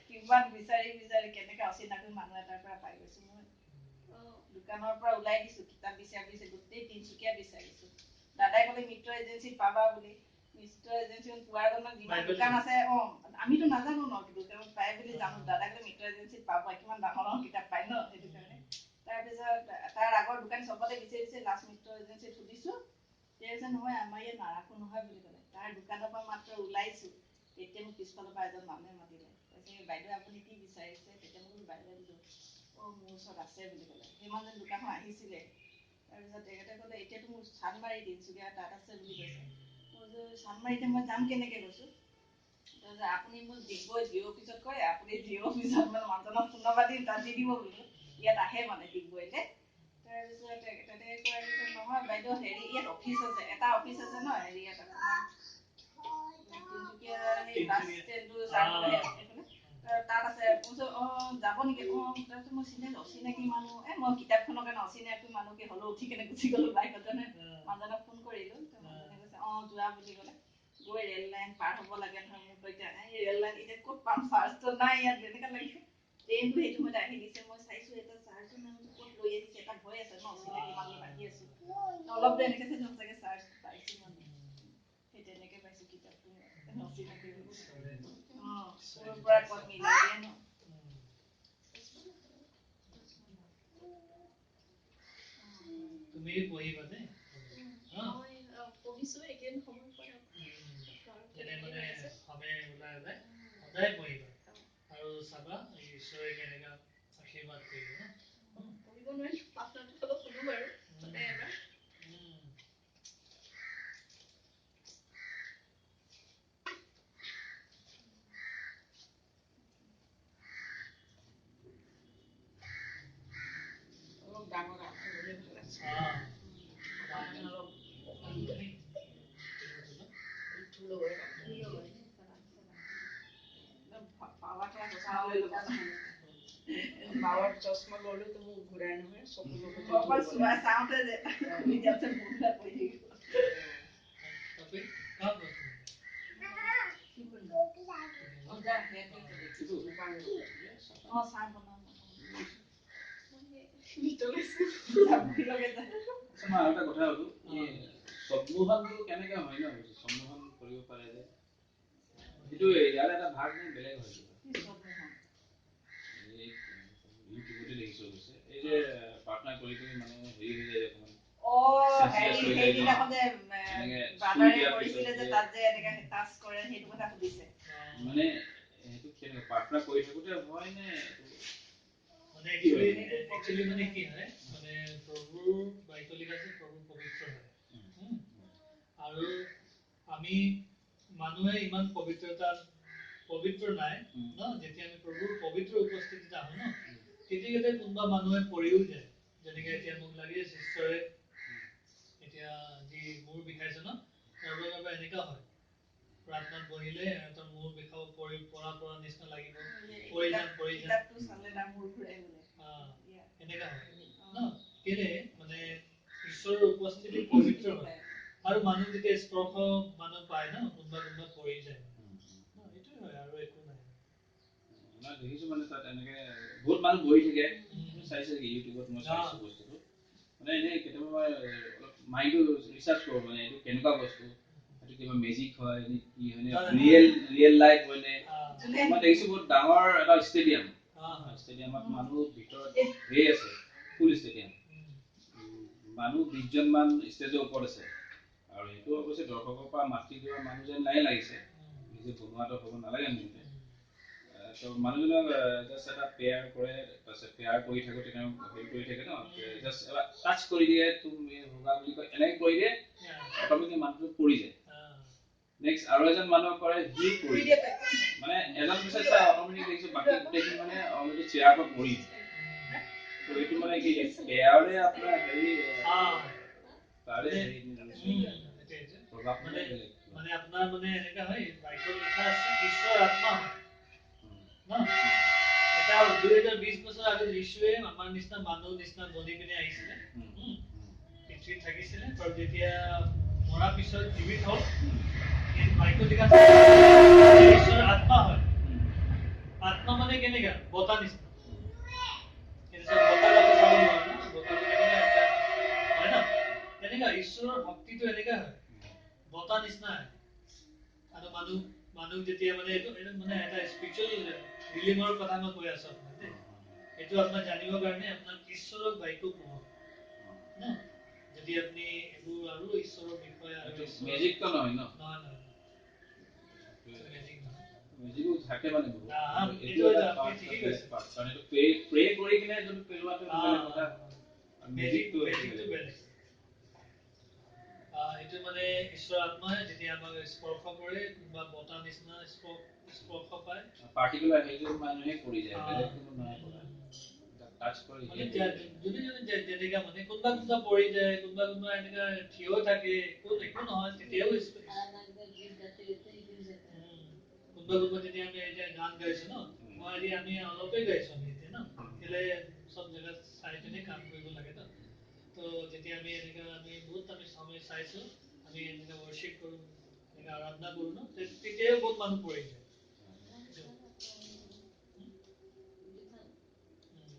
কিমান বিচাৰি বিচাৰি কেনেকে অচিনাকি মানুহ এটাৰ পৰা পাই গৈছো মই। দোকানৰ পৰা ওলাই দিছো কিতাপ বিচাৰি গোটেই তিনচুকীয়া বিচাৰিছো। দাদাই ক'লে মিত্ৰ এজেঞ্চিত পাবা বুলি। মিত্ৰ এজেঞ্চিত পোৱাৰ জন্য যিমান দোকান আছে আমিতো নাজানো ন দোকানত পাই বুলি জানো। দাদাই ক'লে মিত্ৰ এজেঞ্চিত পাবা, কিমান ডাঙৰ ডাঙৰ কিতাপ পাই ন সেইটো কাৰণে। তাৰপিছত তাৰ আগৰ দোকান চবতে বিচাৰি লাষ্ট মিত্ৰ এজেঞ্চিত সুধিছো। কৈছে নহয় আমাৰ ইয়াত নাৰাখো নহয় বুলি ক'লে। তাৰ দোকানৰ পৰা মাত্ৰ ওলাইছো তেতিয়া মোক পিছফালৰ পৰা এজন মানুহে মাতিলে। কৈছে বাইদেউ আপুনি কি বিচাৰিছে? তেতিয়া মই বাইদেউ দিলো মোৰ ওচৰত আছে বুলি ক'লে। সেই মানুহজন দোকানখন আহিছিলে। তাৰপিছত তেখেতে ক'লে এতিয়াতো মোৰ চানমাৰি তিনচুকীয়া তাত আছে বুলি কৈছে। মই চানমাৰিতে মই যাম কেনেকে কৈছো। তাৰপিছত আপুনি মোক ডিগবৈ জিঅ' অফিচত কয়, আপুনি জিঅ' অফিচত মানে মানুহজনক ফোন নম্বৰ দিম তাত দি দিব বোলো। ইয়াত আহে মানে ডিগবৈলে। তাৰপিছত তেখেতে কয় নহয় বাইদেউ হেৰি ইয়াত অফিচ আছে, এটা অফিচ আছে ন হেৰি ইয়াত আপোনাৰ তিনচুকীয়া সেই বাছ ষ্টেণ্ডটো তাত আছে। যাব নেকি? তাৰপিছত মই অচিনাকি মানুহ মই কিতাপখনৰ কাৰণে অচিনাকি মানুহ কি হ'লেও উঠি কেনে গুচি গ'লো বাইকত জানে। মানুহজনক ফোন কৰিলো। মানুহজনে কৈছে যোৱা বুলি ক'লে। গৈ ৰেল লাইন পাৰ হ'ব লাগে নহয়। মোক এতিয়া ৰেল লাইন এতিয়া ক'ত পাম? চাৰ্জটো নাই ইয়াত যেনেকা লাগিছে। ট্ৰেইনটো সেইটো সময়ত আহি দিছে। মই চাইছো এটা চাৰ্জটো নাই ক'ত লৈ আহিছে। এটা ভয় আছে ন অচিনাকি মানুহত আহি আছো। অলপ দেৰি এনেকে চাইছো সঁচাকে চাৰ্জ পাইছো মানে। সেই তেনেকে পাইছো কিতাপটো অচিনাকি ক'ৰ পৰা ক'ত মিলাই দিয়ে ন। তুমি পঢ়িবা দেই। মই পঢ়িছো এইকেইদিন সময় পোৱা নাই। যেনে মানে সময় ওলাই ওলাই সদায় পঢ়িবা আৰু চাবা ঈশ্বৰে কেনেকা আশীৰ্বাদ কৰিব ন। পঢ়িব নোৱাৰিম প্ৰাৰ্থনাটো অলপ শুনো বাৰু সদায় এবাৰ। অলপ ডাঙৰ আখৰ হ'লে ভাল আছে। অলপ পাৱাৰ চশমা ল'লেতো মোক ঘূৰাই নহয় চকুৰ চাওঁতে যে टॉपिक कहाँ पर অঁ চাহ বনাম ভিতৰলৈ যাবলগীয়া যায় মই আৰু এটা কথা হলো সম্মোহনটো কেনেকে হয় ন সম্মোহন কৰিব পাৰে যে কিন্তু ইয়াৰ এটা ভাগ নে বেলেগ হয় ইউটিউবতে দেখিছো অৱশ্যে এই যে প্ৰাৰ্থনা কৰি কৰি মানুহ হেৰি হৈ যায় অকণমান সেইদিনাখন যে ব্ৰাদাৰে কৰিছিলে যে তাত যে এনেকে টাচ কৰে সেইটো কথা সুধিছে মানে সেইটো কেনেকে প্ৰাৰ্থনা কৰি থাকোতে হয় নে মানে একচুয়ালি মানে কি হয় মানে প্ৰভুৰ বাইবেলিক আছে প্ৰভু পবিত্ৰ হয় আৰু আমি মানুহে ইমান পবিত্ৰ নাই ন যেতিয়া আমি প্ৰভুৰ পবিত্ৰ উপস্থিতিত আহো ন তেতিয়া কোনোবা মানুহে পৰিও যায় যেনেকে এতিয়া মোক লাগে শিষ্যৰে এতিয়া যি মূৰ বিষাইছে ন কাৰোবাৰ এনেকা হয় প্ৰাৰ্থনাত বহিলে এটা মূৰ বিষাব পৰা নিচিনা লাগিব পৰি যাম চালে না মূৰ ঘূৰাই বোলে এনেকা হয় ন কেলে মানে ঈশ্বৰৰ উপস্থিতি পবিত্ৰ হয় আৰু মানুহ যেতিয়া স্পৰ্শ মানুহ পায় ন কোনোবা পৰি যায় এইটোৱে হয় আৰু একো নাই মই দেখিছো মানে তাত এনেকে বহুত মানুহ বহি থাকে চাইছে ইউটিউবত মই চাইছো বস্তুটো মানে এনে কেতিয়াবা মই অলপ মাইন্ডটো ৰিচাৰ্চ কৰো মানে এইটো কেনেকুৱা বস্তু এইটো কিবা মেজিক হয় নে কি হয় নে ৰিয়েল লাইফ হয় নে মই দেখিছো বহুত ডাঙৰ এটা ষ্টেডিয়ামত মানুহ ভিতৰত ধেৰ আছে ফুল ষ্টেডিয়াম মানুহ 20 জন মান ষ্টেজৰ ওপৰত আছে আৰু এইটো অৱশ্যে দৰ্শকৰ পৰা মাতি দিয়া মানুহ যেন নাই লাগিছে নিজে বনোৱাটো হ'ব নালাগে মোৰ মতে তো মানুহজনক জাষ্ট এটা পেয়াৰ কৰে তাৰপিছত পেয়াৰ কৰি থাকোঁতে তেওঁ হেৰি কৰি থাকে ন জাষ্ট এবাৰ টাচ কৰি দিয়ে তুমি হোগা বুলি কয় এনেকৈ কৰি দিয়ে অট'মেটিক মানুহটো পৰি যায় নেক্সট আৰু এজন মানুহ কৰে হিউ পৰি দিয়ে মানে এজন পিছত চাই অট'মেটিক দেখিছোঁ বাকী গোটেইখিনি মানে অলৰেডি চেয়াৰ পৰা পৰি তো এইটো মানে কি পেয়াৰে আপোনাৰ হেৰি তাৰে হেৰি প্ৰভাৱ মানে মানে আপোনাৰ মানে এনেকা হয় বাইবেল লিখা আছে ঈশ্বৰ আত্মা হয় ন এটা 2020 বছৰ আগত যিশুৱে আমাৰ নিচিনা মানুহ নিচিনা বনি পিনে আহিছিলে পৃথিৱীত থাকিছিলে আৰু যেতিয়া মৰাৰ পিছত জীৱিত হ'ল বাইবেল লিখা আছে ঈশ্বৰ আত্মা হয় আত্মা মানে কেনেকা বতাহ নিচিনা এনেকা ঈশ্বৰৰ শক্তিটো এনেকা হয় বতাহ নিচিনা আৰু মানুহ যেতিয়া মানে এইটো মানে এটা স্পিৰিচুৱেল ৰিলিমৰ কথা মই কৈ আছো আপোনাক এইটো আপোনাক জানিবৰ কাৰণে আপোনাক ঈশ্বৰৰ বাক্য পঢ়ক ন যদি আপুনি এইবোৰ আৰু ঈশ্বৰৰ বিষয়ে আৰু মেজিকটো নহয় ন নহয় মেজিকো থাকে মানে বহুত এইটো এটা আপুনি ঠিকেই কৈছে কাৰণ এইটো প্ৰে কৰি কিনে যদি পেলোৱাটো বেলেগ কথা মেজিকটো বেলেগ এইটো মানে ঈশ্বৰৰ আত্মাই যেতিয়া আমাক স্পৰ্শ কৰে কোনোবা বতাহ নিচিনা স্পৰ্শ পায় পাৰ্টিকুলাৰ সেইজন মানুহে কৰি যায় বেলেগ কোনো নহয় কৰা টাচ কৰি মানে যোনে যেনেকা মানে কোনোবা পৰি যায় কোনোবা এনেকা থিয় থাকে একো নহয় তেতিয়াও কোনোবা যেতিয়া আমি এতিয়া গান গাইছো ন মই আজি আমি অলপেই গাইছো আমি এতিয়া ন কেলে চব জেগাত চাই পিনে কাম কৰিব লাগে ন তো যেতিয়া আমি এনেকা আমি বহুত আমি সময় চাইছো আমি এনেকা ৱৰ্শ্বিপ কৰো এনেকা আৰাধনা কৰো ন তেতিয়াও বহুত মানুহ পৰি যায়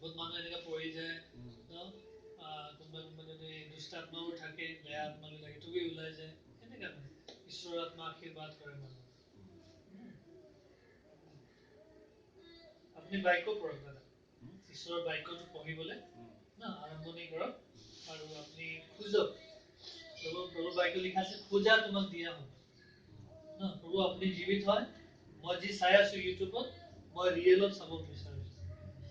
বহুত মানুহ এনেকা পৰি যায় ন কোনোবা যদি দুষ্ট আত্মাও থাকে বেয়া আত্মাবিলাক এইটোকে ওলাই যায় এনেকা মানে ঈশ্বৰৰ আত্মা আশীৰ্বাদ কৰে মানুহ আপুনি বাক্য পঢ়ক দাদা ঈশ্বৰৰ বাক্যটো পঢ়িবলৈ ন আৰম্ভণি কৰক আৰু আপুনি খোজক প্ৰভু বাক্য লিখা আছে খোজা তোমাক দিয়া হ'ব ন প্ৰভু আপুনি জীৱিত হয় মই যি চাই আছো ইউটিউবত মই ৰিয়েলত চাব বিচাৰিছো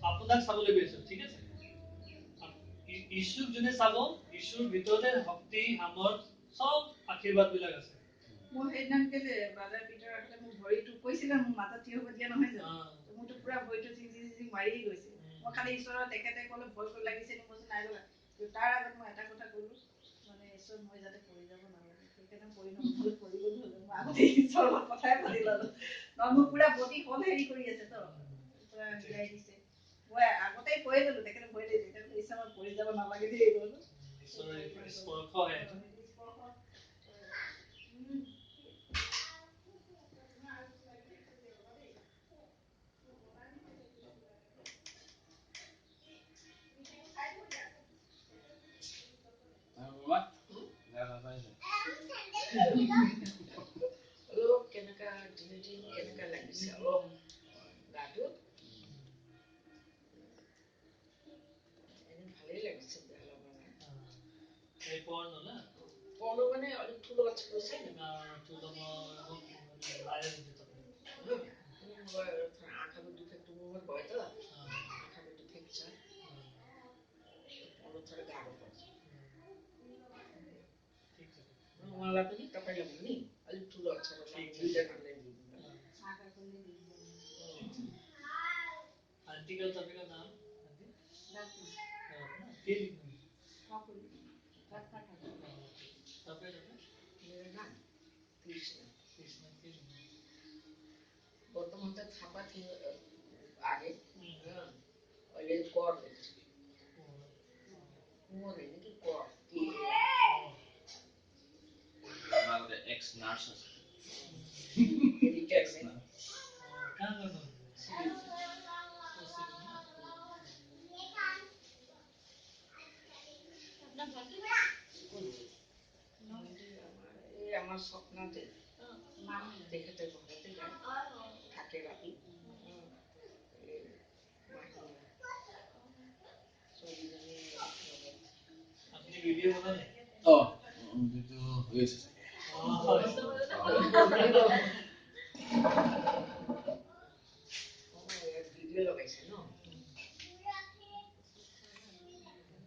আপোনাক চাবলৈ বিচাৰিছো ঠিক আছে ঈশ্বৰক যোনে চাব ঈশ্বৰৰ ভিতৰতে শক্তি সামৰ্থ চব আশীৰ্বাদ বিলাক আছে মোৰ সেইদিনাকে যে ব্ৰাদাৰ পিটাৰ আহোঁতে মোক ভৰিটো কৈছিলে মোৰ মাজত থিয় হ'ব দিয়া নহয় জানো মোৰতো পুৰা ভৰিটো চিং মাৰিয়ে গৈছে মই খালি ঈশ্বৰৰ তেখেতে ক'লে ভয় লাগিছে নি মই নাই লগা তাৰ আগত মই এটা কথা ক'লো মানে ঈশ্বৰ মই যাতে পৰি যাব নালাগে সেইকাৰণে পৰি নহ'লে পৰি গ'লো হ'লে মই আগতে ঈশ্বৰৰ লগত কথাই পাতি ল'লো নহয় মোৰ পুৰা বডি হ'ল হেৰি কৰি আছে তো পুৰা হিলাই দিছে মই আগতেই কৈ ল'লো তেখেতে ভয় লাগিছে এতিয়া ঈশ্বৰ মই পৰি যাব নালাগে দেই ক'লো ঈশ্বৰৰ স্পৰ্শ হয় অলপ কেনেকা ডিঙিটো কেনেকা লাগিছে অলপ গাটো এনে ভালেই লাগিছে বেয়া লগা নাই এই পৰ্ণ না পৰ্ণ মানে অলপ ঠুলো আছে না ঠুলো লাইৰ দিতে আঁকাবে ডিফেক্ট মুভমেন্ট হয় তো আঁকাবে ডিফেক্ট আছে পর্ণ थोड़ा गाढ़ो पर्छ ठीक छ मलाई पनि तपाईलाई पनि अलि ठुलो अक्षर दुईजनालाई आँखा खोल्ने दिन्छ आंटी का तपाईँको नाम आंटी रत्न के लेख्नु ठाकुर रत्न ठाकुर तपाईको मेरो नाम कृष्ण कृष्ण के लेख्नु वर्तमान त थापा थियो आगे अहिले कर लेख्छु मोर हैन कि कर के हमारा एक्स नर्स रिटायरमेन्ट कहाँ गर्नुहुन्छ এই আমার স্বপ্নতে দেখতে ঘরেতে যায় থাকে রাখি আপনি ভিডিও বানালে ভিডিও হয়েছে ভিডিও লগাইছে ন